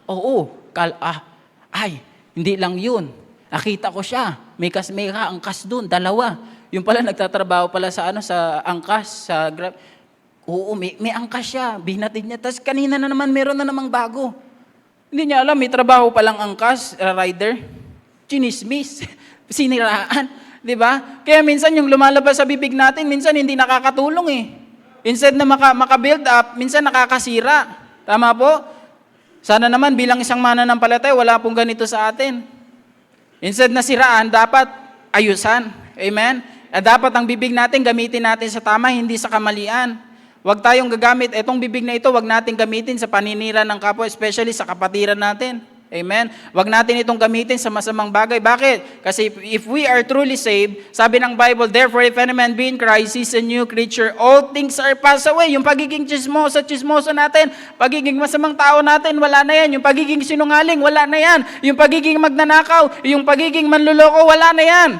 hindi lang yun. Nakita ko siya, may angkas dun, dalawa. Yung pala, nagtatrabaho pala sa angkas, sa Grab. Oo, may angkas siya, binatid niya. Tapos kanina na naman, meron na namang bago. Hindi niya alam, may trabaho palang angkas, rider. Chinismis, siniraan. Diba? Kaya minsan yung lumalabas sa bibig natin, minsan hindi nakakatulong . Instead na maka-build up, minsan nakakasira. Tama po? Sana naman bilang isang mananampalataya, wala pong ganito sa atin. Instead na siraan, dapat ayusan. Amen? At dapat ang bibig natin, gamitin natin sa tama, hindi sa kamalian. Huwag tayong gagamit, etong bibig na ito, huwag natin gamitin sa paninira ng kapwa, especially sa kapatiran natin. Amen? Huwag natin itong gamitin sa masamang bagay. Bakit? Kasi if we are truly saved, sabi ng Bible, therefore if any man be in Christ, he's a new creature. All things are passed away. Yung pagiging chismoso natin, pagiging masamang tao natin, wala na yan. Yung pagiging sinungaling, wala na yan. Yung pagiging magnanakaw, yung pagiging manluloko, wala na yan.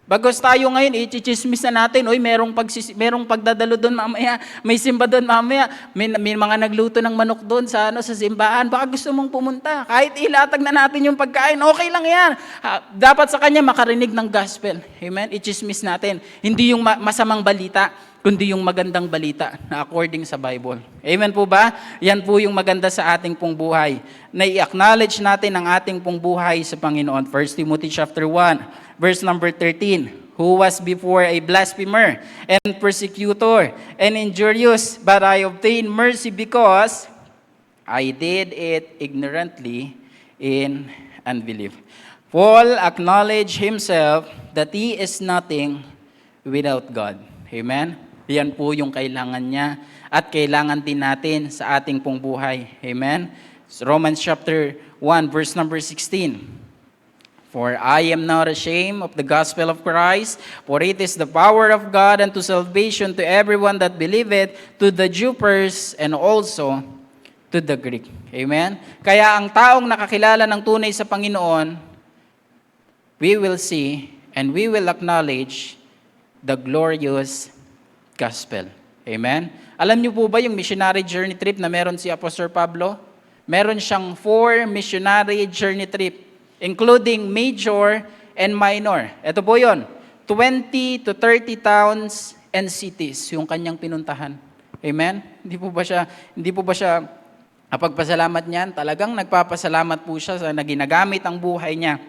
Bagos tayo ngayon, i-chismis na natin, merong pagdadalo doon mamaya, may simba doon mamaya, may mga nagluto ng manok doon sa simbahan, baka gusto mong pumunta. Kahit ilatag na natin yung pagkain, okay lang yan. Dapat sa kanya makarinig ng gospel. Amen? I-chismis natin. Hindi yung masamang balita. kundi yung magandang balita na according sa Bible. Amen po ba? Yan po yung maganda sa ating pong buhay. Na i-acknowledge natin ang ating pong buhay sa Panginoon. 1 Timothy chapter 1, verse number 13. Who was before a blasphemer and persecutor and injurious, but I obtained mercy because I did it ignorantly in unbelief. Paul acknowledged himself that he is nothing without God. Amen? Yan po yung kailangan niya at kailangan din natin sa ating pong buhay. Amen? Romans chapter 1, verse number 16. For I am not ashamed of the gospel of Christ, for it is the power of God unto salvation to everyone that believeth, to the Jew first, and also to the Greek. Amen? Kaya ang taong nakakilala ng tunay sa Panginoon, we will see and we will acknowledge the glorious gospel. Amen? Alam niyo po ba yung missionary journey trip na meron si Apostol Pablo? Meron siyang 4 missionary journey trip, including major and minor. Ito po yun, 20 to 30 towns and cities yung kanyang pinuntahan. Amen? Hindi po ba siya pagpasalamat niyan? Talagang nagpapasalamat po siya sa naginagamit ang buhay niya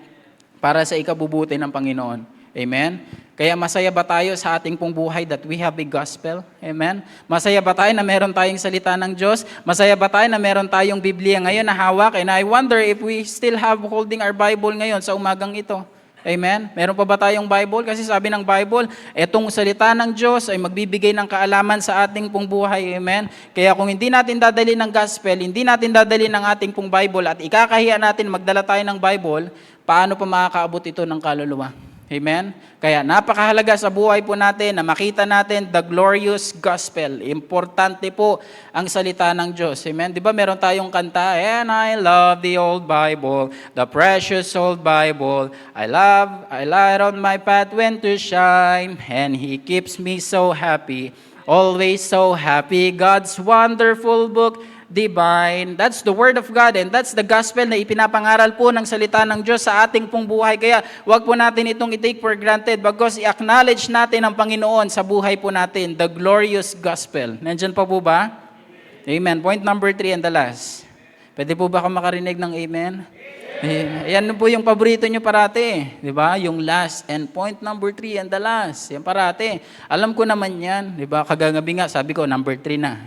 para sa ikabubuti ng Panginoon. Amen? Kaya masaya ba tayo sa ating pong buhay that we have a gospel? Amen? Masaya ba tayo na meron tayong salita ng Diyos? Masaya ba tayo na meron tayong Biblia ngayon na hawak? And I wonder if we still have holding our Bible ngayon sa umagang ito. Amen? Meron pa ba tayong Bible? Kasi sabi ng Bible, etong salita ng Diyos ay magbibigay ng kaalaman sa ating pong buhay. Amen? Kaya kung hindi natin dadalhin ng gospel, hindi natin dadalhin ng ating pong Bible at ikakahiya natin magdala tayo ng Bible, paano pa makakaabot ito ng kaluluwa? Amen? Kaya napakahalaga sa buhay po natin na makita natin the glorious gospel. Importante po ang salita ng Diyos. Amen? Di ba meron tayong kanta, and I love the old Bible, the precious old Bible. I light on my path when to shine, and He keeps me so happy, always so happy. God's wonderful book, divine. That's the Word of God and that's the gospel na ipinapangaral po ng salita ng Diyos sa ating pong buhay. Kaya wag po natin itong i-take for granted bagkus i-acknowledge natin ang Panginoon sa buhay po natin. The glorious gospel. Nandyan pa po ba? Amen. Point number 3 and the last. Pwede po ba ako makarinig ng amen? Yan po yung paborito nyo parati. Di ba? Yung last. And point number 3 and the last. Yan parati. Alam ko naman yan. Di ba? Kagagabi nga, sabi ko, number 3 na.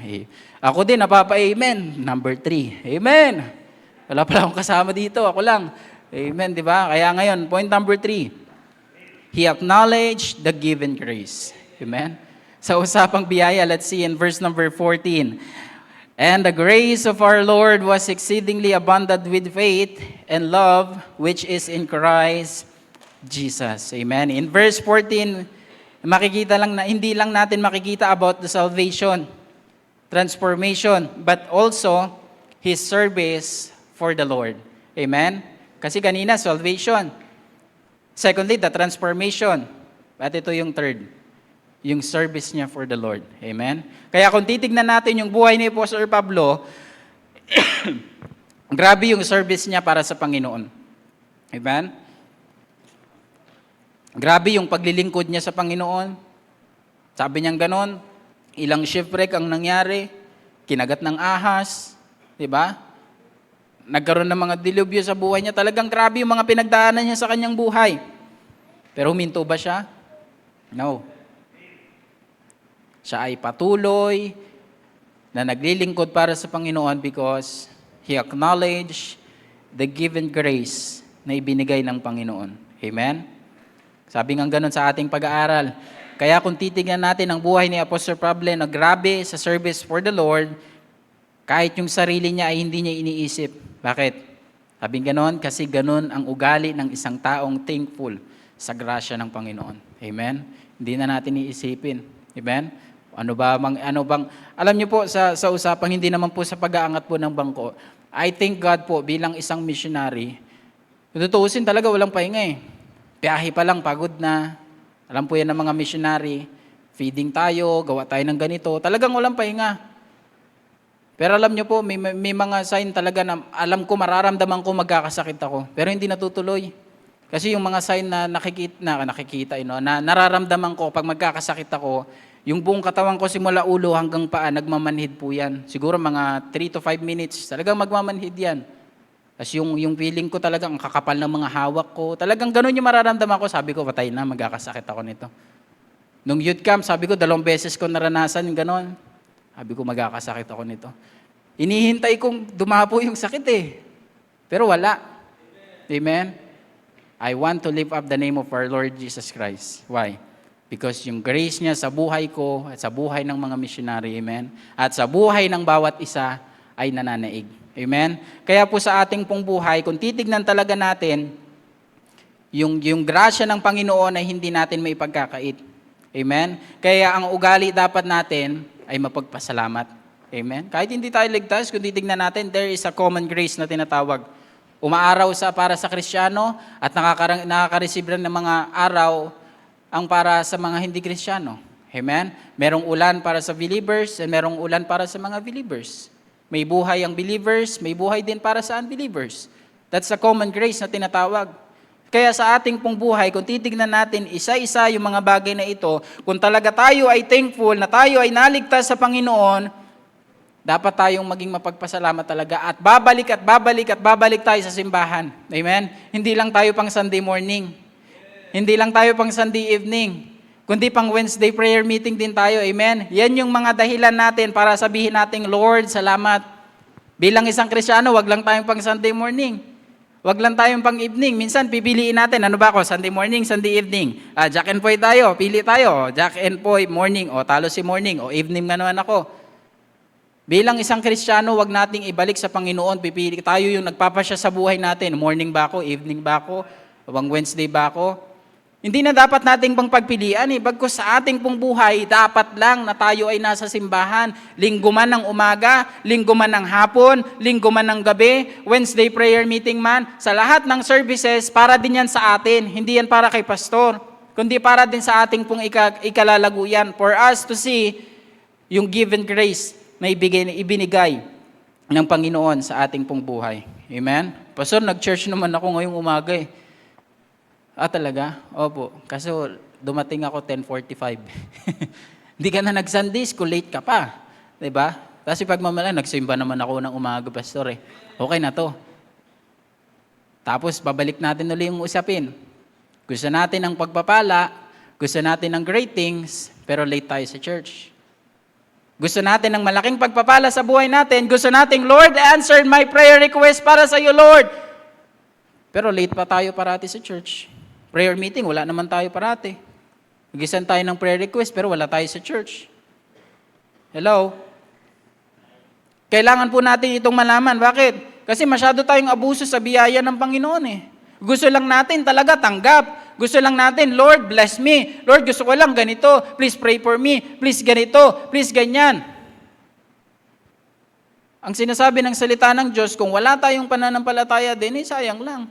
Ako din, napapa-amen. Number 3. Amen. Wala pala akong kasama dito. Ako lang. Amen, di ba? Kaya ngayon, point number 3. He acknowledged the given grace. Amen? Sa usapang biyaya, let's see in verse number 14. And the grace of our Lord was exceedingly abundant with faith and love, which is in Christ Jesus. Amen. In verse 14, makikita lang na hindi lang natin makikita about the salvation, transformation, but also His service for the Lord. Amen. Kasi kanina, salvation. Secondly, the transformation. At ito yung third. Yung service niya for the Lord. Amen? Kaya kung titignan natin yung buhay ni Apostle Pablo, grabe yung service niya para sa Panginoon. Amen? Grabe yung paglilingkod niya sa Panginoon. Sabi niyang ganon, ilang shipwreck ang nangyari, kinagat ng ahas, di ba? Nagkaroon ng mga dilubyo sa buhay niya. Talagang grabe yung mga pinagdaanan niya sa kanyang buhay. Pero huminto ba siya? No. Siya ay patuloy na naglilingkod para sa Panginoon because he acknowledged the given grace na ibinigay ng Panginoon. Amen? Sabi nga ganun sa ating pag-aaral. Kaya kung titignan natin ang buhay ni Apostle Pablo na grabe sa service for the Lord, kahit yung sarili niya ay hindi niya iniisip. Bakit? Sabi ganun, kasi ganun ang ugali ng isang taong thankful sa grasya ng Panginoon. Amen? Hindi na natin iisipin. Amen? Ano bang, alam niyo po sa usapang hindi naman po sa pag-aangat po ng bangko, I thank God po bilang isang missionary, tutuusin talaga walang pahinga eh. Biyahe pa lang, pagod na. Alam po yan ng mga missionary, feeding tayo, gawa tayo ng ganito, talagang walang pahinga. Pero alam niyo po, may mga sign talaga na alam ko, mararamdaman ko magkakasakit ako, pero hindi natutuloy. Kasi yung mga sign na nakikita, na nararamdaman ko pag magkakasakit ako, Yung buong katawan ko simula ulo hanggang paa, nagmamanhid po yan. Siguro mga 3 to 5 minutes, talagang magmamanhid yan. Tapos yung feeling ko talagang ang kakapal ng mga hawak ko. Talagang ganun yung mararamdaman ko. Sabi ko, patay na, magkakasakit ako nito. Nung youth camp, sabi ko, 2 beses ko naranasan yung ganun. Sabi ko, magkakasakit ako nito. Inihintay kong dumapo yung sakit eh. Pero wala. Amen? I want to lift up the name of our Lord Jesus Christ. Why? Because yung grace niya sa buhay ko at sa buhay ng mga missionary, amen? At sa buhay ng bawat isa ay nananaig. Amen? Kaya po sa ating pong buhay, kung titignan talaga natin, yung grasya ng Panginoon ay hindi natin may pagkakait. Amen? Kaya ang ugali dapat natin ay mapagpasalamat. Amen? Kahit hindi tayo ligtas, kung titignan natin, there is a common grace na tinatawag. Umaaraw para sa Kristiyano at nakaka-receive rin ng mga araw ang para sa mga hindi Kristiyano. Amen? Merong ulan para sa believers and merong ulan para sa mga believers. May buhay ang believers, may buhay din para sa unbelievers. That's a common grace na tinatawag. Kaya sa ating pong buhay, kung titignan natin isa-isa yung mga bagay na ito, kung talaga tayo ay thankful na tayo ay naligtas sa Panginoon, dapat tayong maging mapagpasalamat talaga at babalik tayo sa simbahan. Amen? Hindi lang tayo pang Sunday morning. Hindi lang tayo pang Sunday evening, kundi pang Wednesday prayer meeting din tayo. Amen? Yan yung mga dahilan natin para sabihin natin, Lord, salamat. Bilang isang Kristiyano, wag lang tayong pang Sunday morning. Wag lang tayong pang evening. Minsan, pipiliin natin, ano ba ako, Sunday morning, Sunday evening. Jack and Poy tayo, pili tayo. Jack and Poy, morning, o talo si morning, o evening nga naman ako. Bilang isang Kristiyano, wag nating ibalik sa Panginoon. Pipili tayo yung nagpapasya sa buhay natin. Morning ba ako, evening ba ako, bang Wednesday ba ako? Hindi na dapat nating pang pagpilian eh. Bagkus sa ating pong buhay, dapat lang na tayo ay nasa simbahan. Linggo man ng umaga, linggo man ng hapon, linggo man ng gabi, Wednesday prayer meeting man, sa lahat ng services, para din yan sa atin. Hindi yan para kay pastor, kundi para din sa ating pong ikalalago yan. For us to see yung given grace na ibinigay ng Panginoon sa ating pong buhay. Amen? Pastor, nag-church naman ako ngayong umaga eh. Talaga? Opo. Kaso dumating ako 10:45. Hindi ka na nag-Sunday school, late ka pa. Diba? Kasi pag mamala, nagsimba naman ako ng umaga, pastor eh. Okay na to. Tapos, babalik natin ulit yung usapin. Gusto natin ng pagpapala, gusto natin ng great things, pero late tayo sa church. Gusto natin ng malaking pagpapala sa buhay natin, gusto nating, Lord, answer my prayer request para sa iyo, Lord. Pero late pa tayo parati sa church. Prayer meeting, wala naman tayo parati. Mag-isan tayo ng prayer request, pero wala tayo sa church. Hello? Kailangan po natin itong malaman. Bakit? Kasi masyado tayong abuso sa biyaya ng Panginoon eh. Gusto lang natin talaga tanggap. Gusto lang natin, Lord, bless me. Lord, gusto ko lang ganito. Please pray for me. Please ganito. Please ganyan. Ang sinasabi ng salita ng Diyos, kung wala tayong pananampalataya din, sayang lang.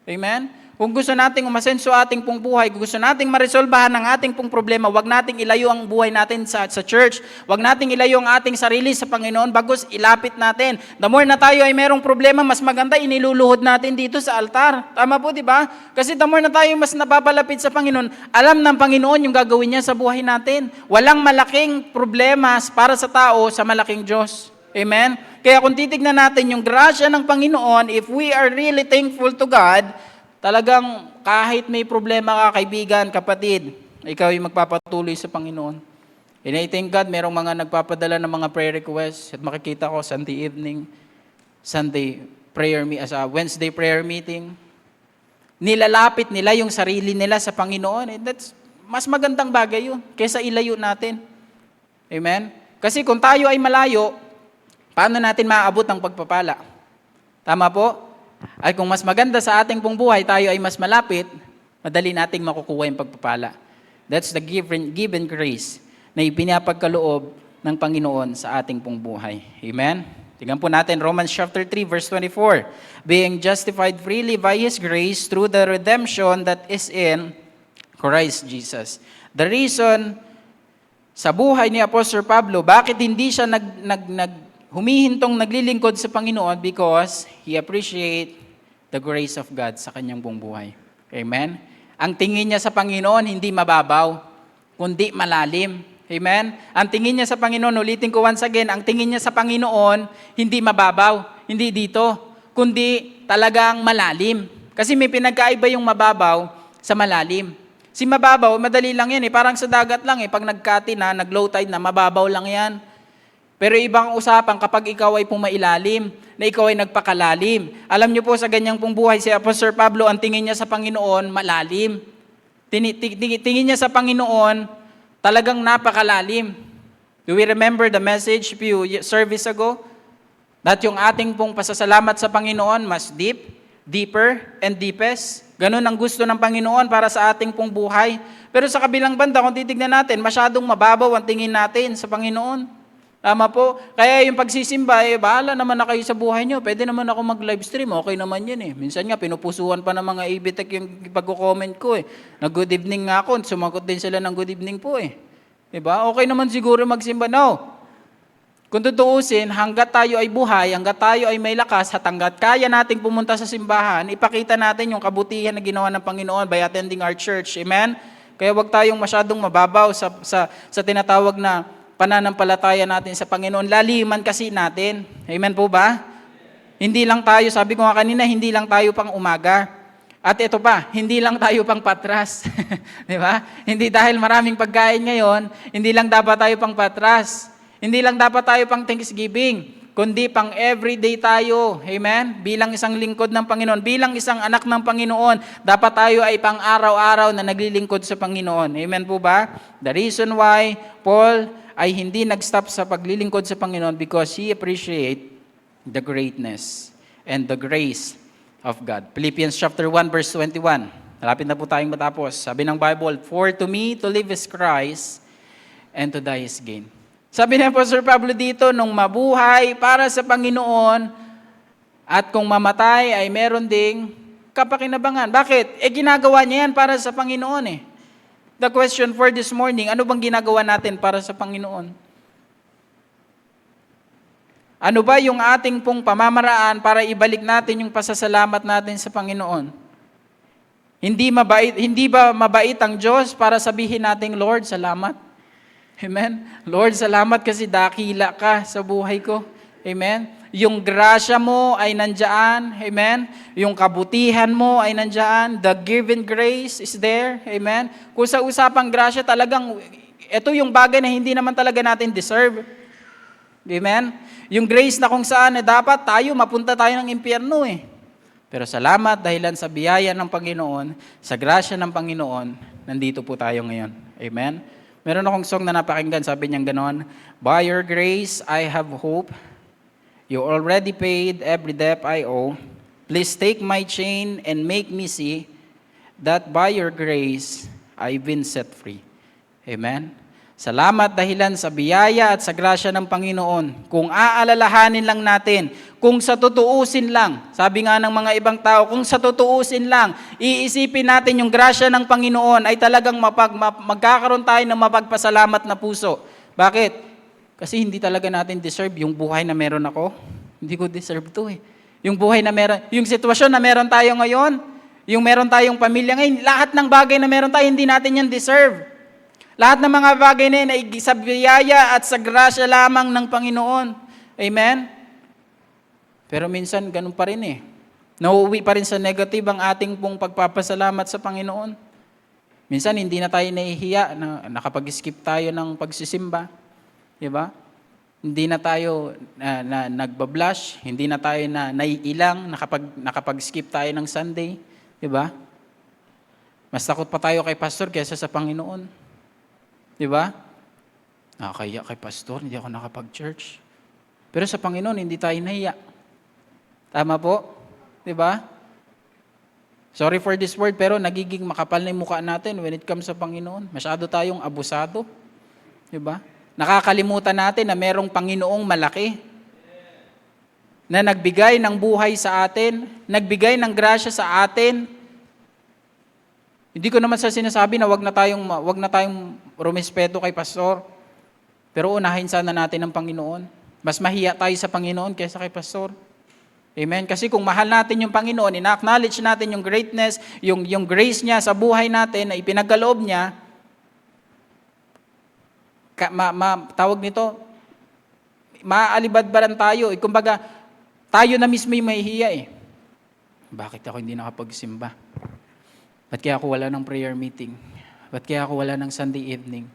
Amen? Kung gusto nating umasenso ating pong buhay, kung gusto nating maresolbahan ang ating pong problema, wag nating ilayo ang buhay natin sa church. Wag nating ilayo ang ating sarili sa Panginoon, bagos ilapit natin. The more na tayo ay merong problema, mas maganda iniluluhod natin dito sa altar. Tama po, di ba? Kasi the more na tayo mas napapalapit sa Panginoon, alam ng Panginoon yung gagawin niya sa buhay natin. Walang malaking problema para sa tao sa malaking Diyos. Amen? Kaya kung titignan natin yung grasya ng Panginoon, if we are really thankful to God, talagang kahit may problema ka, kaibigan, kapatid, ikaw yung magpapatuloy sa Panginoon. And I thank God, merong mga nagpapadala ng mga prayer requests at makikita ko Sunday evening, Sunday prayer as a Wednesday prayer meeting. Nilalapit nila yung sarili nila sa Panginoon. And that's mas magandang bagay yun kaysa ilayo natin. Amen? Kasi kung tayo ay malayo, paano natin maaabot ang pagpapala? Tama po? At kung mas maganda sa ating pong buhay, tayo ay mas malapit, madali nating makukuha yung pagpapala. That's the given grace na ipinapagkaloob ng Panginoon sa ating pong buhay. Amen? Tingnan po natin Romans chapter 3 verse 24. Being justified freely by His grace through the redemption that is in Christ Jesus. The reason sa buhay ni Apostle Pablo, bakit hindi siya humihintong naglilingkod sa Panginoon, because he appreciate the grace of God sa kanyang buong buhay. Amen? Ang tingin niya sa Panginoon, hindi mababaw, kundi malalim. Amen? Ang tingin niya sa Panginoon, ulitin ko once again, ang tingin niya sa Panginoon, hindi mababaw, hindi dito, kundi talagang malalim. Kasi may pinagkaiba yung mababaw sa malalim. Si mababaw, madali lang yan parang sa dagat lang pag nagkati na, nag-low tide na, mababaw lang yan. Pero ibang usapan kapag ikaw ay pumailalim, na ikaw ay nagpakalalim. Alam niyo po sa ganyang pong buhay, si Apostol Pablo, ang tingin niya sa Panginoon, malalim. Tingin niya sa Panginoon, talagang napakalalim. Do we remember the message few service ago? That yung ating pong pasasalamat sa Panginoon mas deep, deeper, and deepest. Ganun ang gusto ng Panginoon para sa ating pong buhay. Pero sa kabilang banda, kung titignan natin, masyadong mababaw ang tingin natin sa Panginoon. Tama po? Kaya yung pagsisimba, bahala naman na kayo sa buhay nyo. Pwede naman ako mag-livestream, okay naman yun Minsan nga, pinupusuhan pa ng mga ABTech yung pag-comment ko Nag-good evening nga ako, sumagot din sila ng good evening po Diba? Okay naman siguro magsimba. No. Kung tutuusin, hanggat tayo ay buhay, hanggat tayo ay may lakas, at hanggat kaya nating pumunta sa simbahan, ipakita natin yung kabutihan na ginawa ng Panginoon by attending our church. Amen? Kaya wag tayong masyadong mababaw sa tinatawag na pananampalataya natin sa Panginoon. Laliman kasi natin. Amen po ba? Hindi lang tayo, sabi ko nga kanina, hindi lang tayo pang umaga. At ito pa, hindi lang tayo pang patras. Di ba? Hindi dahil maraming pagkain ngayon, hindi lang dapat tayo pang patras. Hindi lang dapat tayo pang Thanksgiving, kundi pang everyday tayo. Amen? Bilang isang lingkod ng Panginoon, bilang isang anak ng Panginoon, dapat tayo ay pang araw-araw na naglilingkod sa Panginoon. Amen po ba? The reason why Paul ay hindi nag-stop sa paglilingkod sa Panginoon because he appreciate the greatness and the grace of God. Philippians chapter 1 verse 21. Malapit na po tayong matapos. Sabi ng Bible, "For to me to live is Christ and to die is gain." Sabi ni Apostol Pablo dito, nung mabuhay para sa Panginoon at kung mamatay ay meron ding kapakinabangan. Bakit? Ginagawa niya yan para sa Panginoon The question for this morning, ano bang ginagawa natin para sa Panginoon? Ano ba yung ating pong pamamaraan para ibalik natin yung pasasalamat natin sa Panginoon? Hindi ba mabait ang Diyos para sabihin nating, Lord, salamat? Amen? Lord, salamat kasi dakila ka sa buhay ko. Amen? Yung grasya mo ay nandyan. Amen? Yung kabutihan mo ay nandyan. The given grace is there. Amen? Kung sa usapang grasya, talagang ito yung bagay na hindi naman talaga natin deserve. Amen? Yung grace na kung saan dapat tayo, mapunta tayo ng impyerno Pero salamat dahilan sa biyaya ng Panginoon, sa grasya ng Panginoon, nandito po tayo ngayon. Amen? Meron akong song na napakinggan, sabi niyang ganon, "By your grace, I have hope. You already paid every debt I owe. Please take my chain and make me see that by your grace, I've been set free." Amen? Salamat dahilan sa biyaya at sa grasya ng Panginoon. Kung aalalahanin lang natin, kung sa tutuusin lang, sabi nga ng mga ibang tao, kung sa tutuusin lang, iisipin natin yung grasya ng Panginoon ay talagang magkakaroon tayo ng mapagpasalamat na puso. Bakit? Kasi hindi talaga natin deserve yung buhay na meron ako. Hindi ko deserve to Yung buhay na meron, yung sitwasyon na meron tayo ngayon, yung meron tayong pamilya ngayon, lahat ng bagay na meron tayo, hindi natin yan deserve. Lahat ng mga bagay na yun ay sa biyaya at sa grasya lamang ng Panginoon. Amen? Pero minsan, ganun pa rin Nauuwi pa rin sa negative ang ating pong pagpapasalamat sa Panginoon. Minsan, hindi na tayo nahihiya na nakapag-skip tayo ng pagsisimba. Diba? Hindi na tayo na nagbablush, hindi na tayo na naiilang, nakapag-skip tayo ng Sunday. Diba? Mas takot pa tayo kay pastor kaysa sa Panginoon. Diba? Nakakaya kay pastor, hindi ako nakapag-church. Pero sa Panginoon, hindi tayo nahiya. Tama po? Diba? Sorry for this word, pero nagiging makapal na yung mukha natin when it comes sa Panginoon. Masyado tayong abusado. Diba? Nakakalimutan natin na merong Panginoong malaki na nagbigay ng buhay sa atin, nagbigay ng grasya sa atin. Hindi ko naman sa sinasabi na wag na tayong rumespeto kay pastor. Pero unahin sana natin ang Panginoon. Mas mahiya tayo sa Panginoon kaysa kay pastor. Amen? Kasi kung mahal natin yung Panginoon, ina-acknowledge natin yung greatness, yung grace niya sa buhay natin na ipinagkaloob niya, tawag nito, maalibadbaran tayo. Kumbaga, tayo na mismo yung mahihiya eh. Bakit ako hindi nakapagsimba? Ba't kaya ako wala ng prayer meeting? Ba't kaya ako wala ng Sunday evening?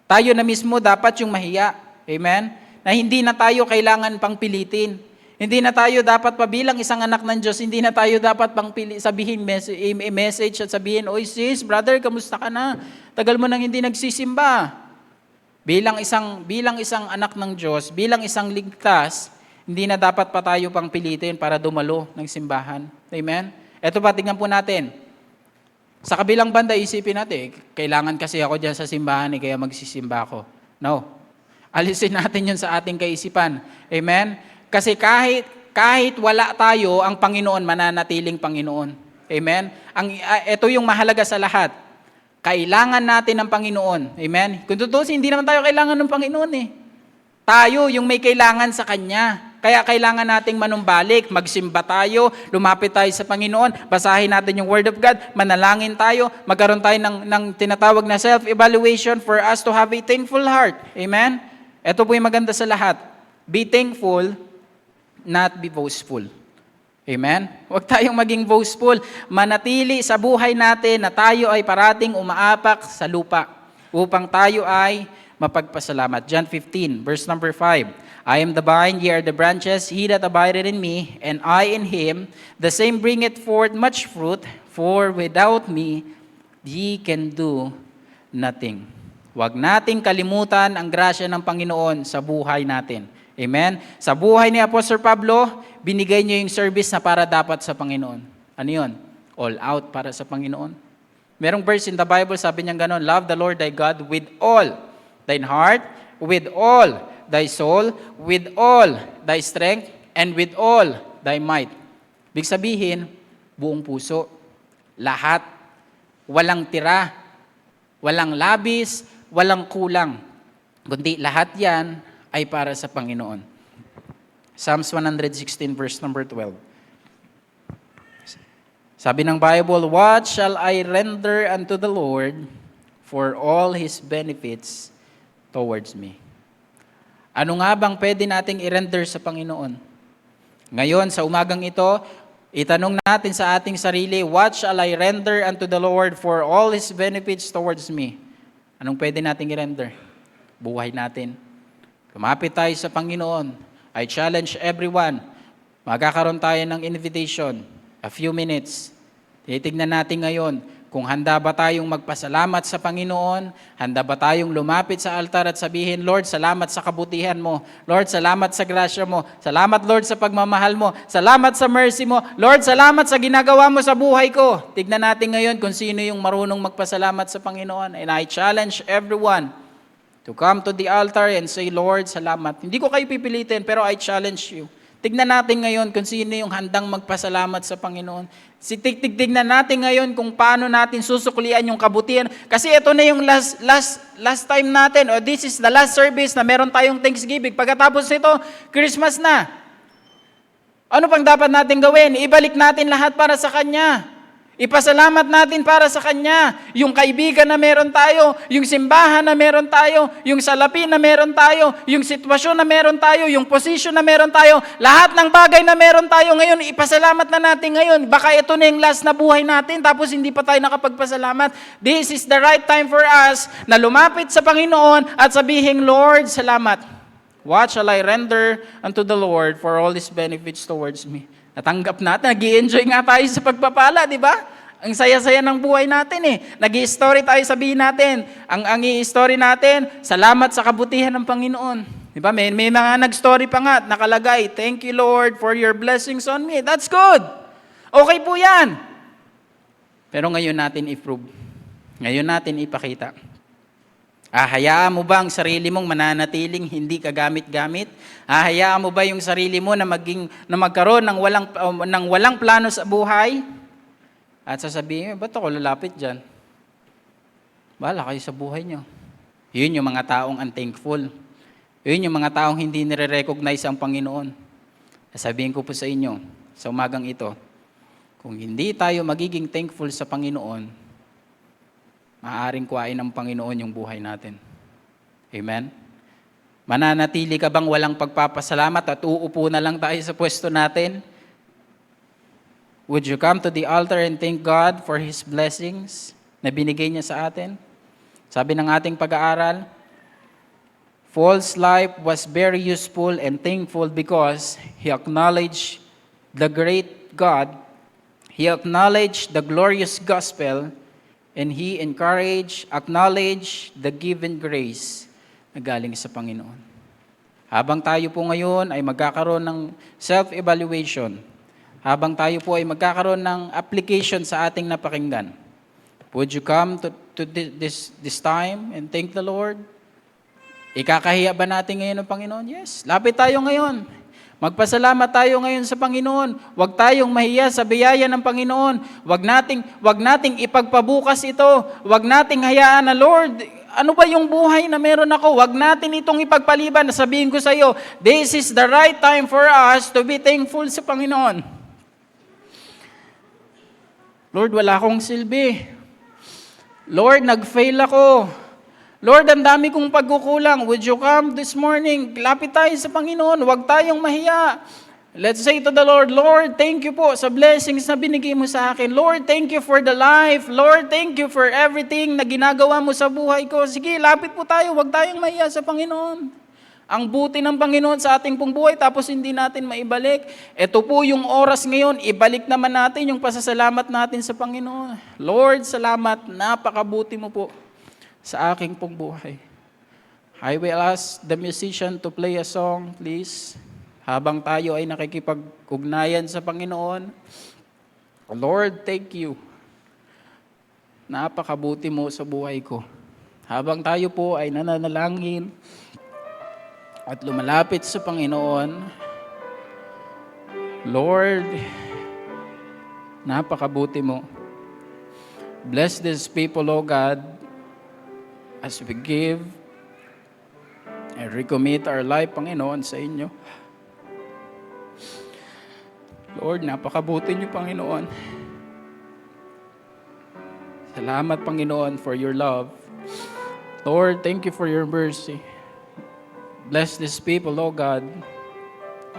Tayo na mismo dapat yung mahiya. Amen? Na hindi na tayo kailangan pang pilitin. Hindi na tayo dapat pabilang isang anak ng Diyos, hindi na tayo dapat pang sabihin message at sabihin, "Oy sis, brother, kamusta ka na? Tagal mo nang hindi nagsisimba." Bilang isang anak ng Diyos, bilang isang ligtas, hindi na dapat pa tayo pang pilitin para dumalo ng simbahan. Amen? Ito pa, tingnan po natin. Sa kabilang banda, isipin natin, kailangan kasi ako dyan sa simbahan, kaya magsisimba ako. No. Alisin natin yun sa ating kaisipan. Amen? Kasi kahit wala tayo, ang Panginoon mananatiling Panginoon. Amen? Ito yung mahalaga sa lahat. Kailangan natin ng Panginoon. Amen? Kung tutusin, hindi naman tayo kailangan ng Panginoon eh. Tayo yung may kailangan sa Kanya. Kaya kailangan nating manumbalik, magsimba tayo, lumapit tayo sa Panginoon, basahin natin yung Word of God, manalangin tayo, magkaroon tayo ng tinatawag na self-evaluation for us to have a thankful heart. Amen? Ito po yung maganda sa lahat. Be thankful, not be boastful. Amen? Huwag tayong maging boastful. Manatili sa buhay natin na tayo ay parating umaapak sa lupa upang tayo ay mapagpasalamat. John 15, verse number 5. I am the vine, ye are the branches, he that abideth in me, and I in him, the same bringeth forth much fruit, for without me, ye can do nothing. Huwag nating kalimutan ang grasya ng Panginoon sa buhay natin. Amen? Sa buhay ni Apostol Pablo, binigay niya yung service na para dapat sa Panginoon. Ano yun? All out para sa Panginoon. Merong verse in the Bible, sabi niya gano'n, love the Lord thy God with all thine heart, with all thy soul, with all thy strength, and with all thy might. Ibig sabihin, buong puso, lahat, walang tira, walang labis, walang kulang. Kundi lahat yan ay para sa Panginoon. Psalms 116 verse number 12. Sabi ng Bible, what shall I render unto the Lord for all His benefits towards me? Ano nga bang pwede nating i-render sa Panginoon? Ngayon, sa umagang ito, itanong natin sa ating sarili, what shall I render unto the Lord for all His benefits towards me? Anong pwede nating i-render? Buhay natin. Lumapit tayo sa Panginoon. I challenge everyone. Magkakaroon tayo ng invitation. A few minutes. Titignan natin ngayon kung handa ba tayong magpasalamat sa Panginoon, handa ba tayong lumapit sa altar at sabihin, Lord, salamat sa kabutihan mo. Lord, salamat sa grasya mo. Salamat, Lord, sa pagmamahal mo. Salamat sa mercy mo. Lord, salamat sa ginagawa mo sa buhay ko. Tignan natin ngayon kung sino yung marunong magpasalamat sa Panginoon. And I challenge everyone to come to the altar and say, Lord, salamat. Hindi ko kayo pipilitin, pero I challenge you. Tignan natin ngayon kung sino yung handang magpasalamat sa Panginoon. Tignan natin ngayon kung paano natin susuklian yung kabutihan. Kasi ito na yung last time natin, or this is the last service na meron tayong Thanksgiving. Pagkatapos nito, Christmas na. Ano pang dapat natin gawin? Ibalik natin lahat para sa Kanya. Ipasalamat natin para sa Kanya. Yung kaibigan na meron tayo, yung simbahan na meron tayo, yung salapi na meron tayo, yung sitwasyon na meron tayo, yung position na meron tayo, lahat ng bagay na meron tayo ngayon, ipasalamat na natin ngayon. Baka ito na yung last na buhay natin, tapos hindi pa tayo nakapagpasalamat. This is the right time for us na lumapit sa Panginoon at sabihin, Lord, salamat. What shall I render unto the Lord for all His benefits towards me? Natanggap natin, nag-i-enjoy nga tayo sa pagpapala, di ba? Ang saya-saya ng buhay natin eh. Nag-i-story tayo, sabihin natin. Ang i-story natin, salamat sa kabutihan ng Panginoon. Di ba? May mga nag-story pa nga, nakalagay, thank you Lord for your blessings on me. That's good. Okay po yan. Pero ngayon natin i-prove. Ngayon natin ipakita. Hayaan mo ba ang sarili mong mananatiling hindi ka gamit-gamit? Hayaan mo ba yung sarili mo na magkaroon ng walang plano sa buhay? At sasabihin, ba't ako lalapit dyan? Bahala kayo sa buhay nyo. Yun yung mga taong unthankful. Yun yung mga taong hindi nire-recognize ang Panginoon. Sabihin ko po sa inyo, sa umagang ito, kung hindi tayo magiging thankful sa Panginoon, maaaring kuhain ng Panginoon yung buhay natin. Amen? Mananatili ka bang walang pagpapasalamat at uupo na lang tayo sa pwesto natin? Would you come to the altar and thank God for His blessings na binigay niya sa atin? Sabi ng ating pag-aaral, Paul's life was very useful and thankful because he acknowledged the great God, he acknowledged the glorious gospel, and he acknowledged the given grace na galing sa Panginoon. Habang tayo po ngayon ay magkakaroon ng self-evaluation, habang tayo po ay magkakaroon ng application sa ating napakinggan, would you come to this time and thank the Lord? Ikakahiya ba natin ngayon ng Panginoon? Yes. Lapit tayo ngayon. Magpasalamat tayo ngayon sa Panginoon. Huwag tayong mahiya sa biyaya ng Panginoon. Huwag nating ipagpabukas ito. Huwag nating hayaan na, Lord, ano ba yung buhay na meron ako? Huwag natin itong ipagpaliban. Sabihin ko sa iyo, this is the right time for us to be thankful sa Panginoon. Lord, wala akong silbi. Lord, nag-fail ako. Lord, ang dami kong pagkukulang. Would you come this morning? Lapit tayo sa Panginoon. Huwag tayong mahiya. Let's say to the Lord, Lord, thank you po sa blessings na binigay mo sa akin. Lord, thank you for the life. Lord, thank you for everything na ginagawa mo sa buhay ko. Sige, lapit po tayo. Huwag tayong mahiya sa Panginoon. Ang buti ng Panginoon sa ating pong buhay, tapos hindi natin maibalik. Ito po yung oras ngayon, ibalik naman natin yung pasasalamat natin sa Panginoon. Lord, salamat. Napakabuti mo po sa aking pong buhay. I will ask the musician to play a song, please. Habang tayo ay nakikipag-ugnayan sa Panginoon. Lord, thank you. Napakabuti mo sa buhay ko. Habang tayo po ay nananalangin at lumalapit sa Panginoon, Lord, napakabuti mo. Bless these people, O God, as we give and recommit our life, Panginoon, sa inyo. Lord, napakabuti niyo, Panginoon. Salamat, Panginoon, for your love. Lord, thank you for your mercy. Bless these people, O God.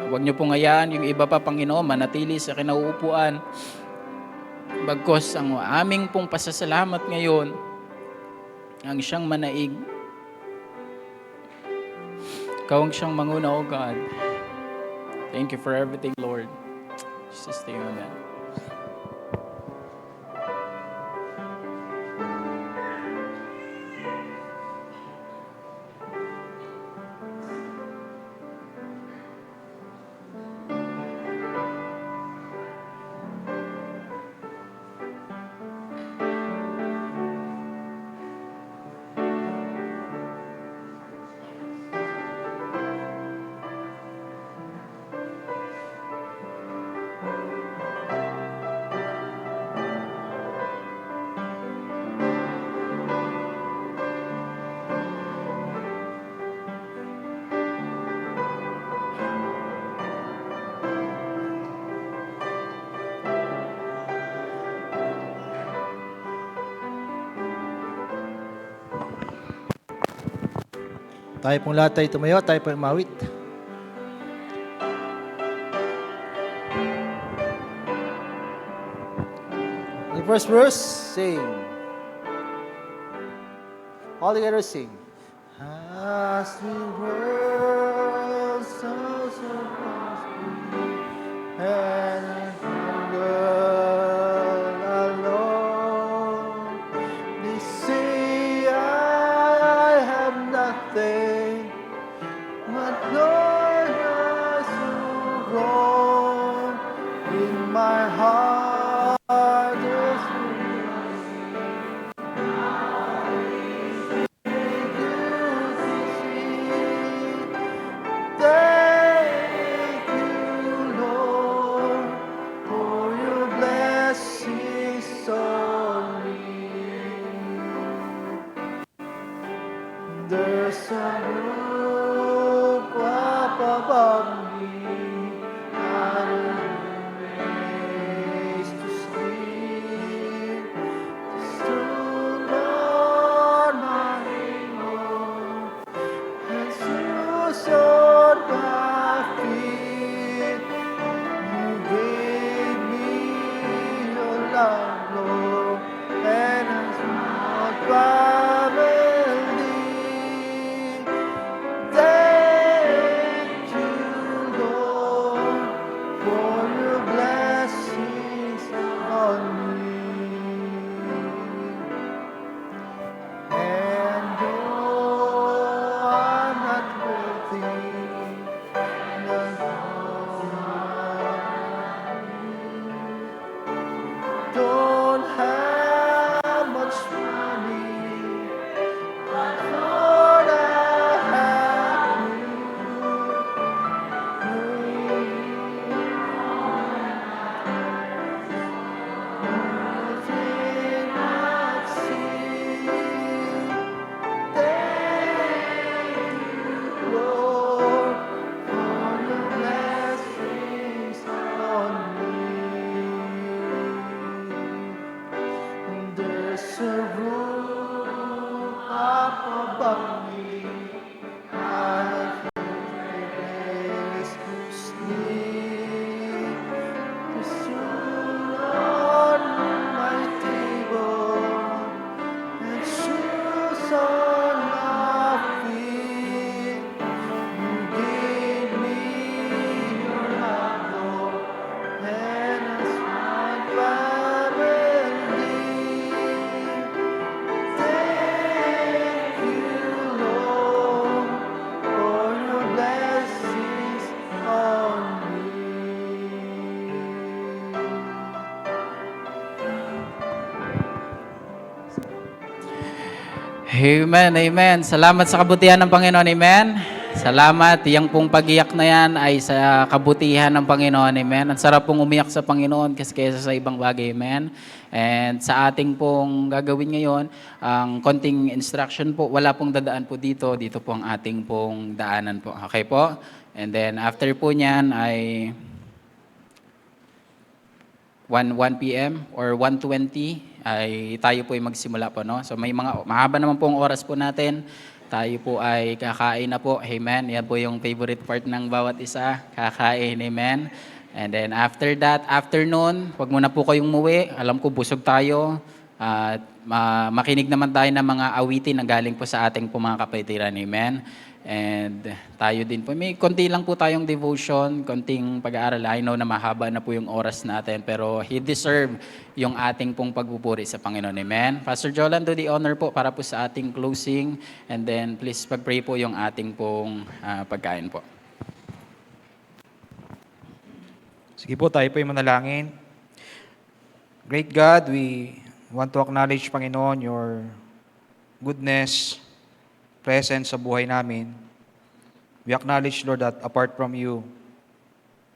Huwag niyo pong hayaan yung iba pa, Panginoon, manatili sa kinauupuan. Bagkos ang aming pong pasasalamat ngayon, ang siyang manaig. Ikaw ang siyang manguna, O God. Thank you for everything, Lord. Jesus, name, amen. Tayo pong lahat tayo tumayo, tayo pong umawit. The first verse, sing. All together sing. As the world so and girl alone, they say I have nothing, but Lord has wrong in my heart. Is thank you, Lord, for your blessings on me. There's a roof up above me, and a place to sleep. Still, Lord, my Lord, Amen, amen. Salamat sa kabutihan ng Panginoon, amen. Salamat, yung pong pag-iyak na yan ay sa kabutihan ng Panginoon, amen. Ang sarap pong umiyak sa Panginoon kasi kaysa sa ibang bagay, amen. And sa ating pong gagawin ngayon, ang konting instruction po, wala pong dadaan po dito, dito po ang ating pong daanan po. Okay po? And then after po niyan ay 1 p.m. or 1:20 ay tayo po ay magsimula po, no? So may mga mahaba naman po ang oras po natin. Tayo po ay kakain na po. Amen. Yan po yung favorite part ng bawat isa. Kakain. Amen. And then after that, afternoon, wag muna po kayong umuwi. Alam ko busog tayo. At makinig naman tayo ng mga awitin na galing po sa ating po mga kapatiran. Amen. And tayo din po. May konti lang po tayong devotion, konting pag-aaral. I know na mahaba na po yung oras natin, pero He deserve yung ating pong pagpupuri sa Panginoon. Amen? Pastor Jolan, do the honor po para po sa ating closing. And then please pag-pray po yung ating pong pagkain po. Sige po, tayo po yung manalangin. Great God, we want to acknowledge, Panginoon, your goodness, presence sa buhay namin. We acknowledge, Lord, that apart from you,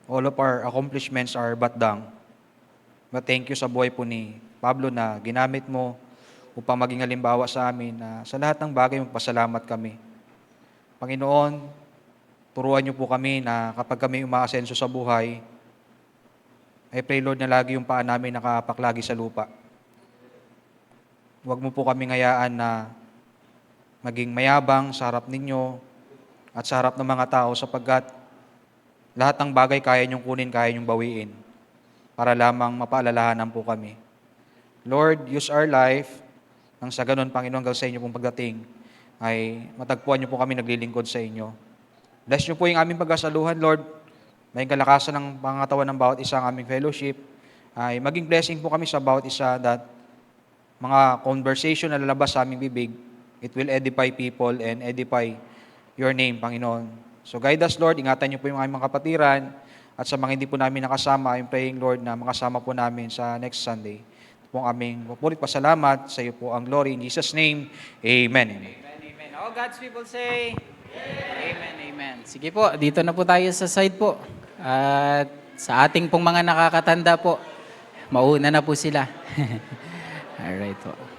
all of our accomplishments are but dung. But thank you sa buhay po ni Pablo na ginamit mo upang maging halimbawa sa amin na sa lahat ng bagay magpasalamat kami. Panginoon, turuan niyo po kami na kapag kami umaasenso sa buhay, I pray, Lord, na lagi yung paa namin nakapaklagi sa lupa. Huwag mo po kami ngayaan na maging mayabang sa harap ninyo at sa harap ng mga tao sapagkat lahat ng bagay kaya niyong kunin, kaya niyong bawiin para lamang mapaalalahanan po kami. Lord, use our life nang sa ganun, Panginoon, hanggang sa inyo pong pagdating ay matagpuan niyo po kami naglilingkod sa inyo. Bless niyo po yung aming pagkasaluhan, Lord. May kalakasan ng pangatawan ng bawat isa ng aming fellowship. Ay maging blessing po kami sa bawat isa that mga conversation na lalabas sa aming bibig, it will edify people and edify your name, Panginoon. So guide us, Lord. Ingatan niyo po yung aming mga kapatiran. At sa mga hindi po namin nakasama, I'm praying, Lord, na makasama po namin sa next Sunday. Ito po ang aming pupulit pasalamat. Sa iyo po ang glory. In Jesus' name, Amen. Amen, amen. All God's people say, amen, amen. Sige po, dito na po tayo sa side po. At sa ating pong mga nakakatanda po, mauna na po sila. Alright po.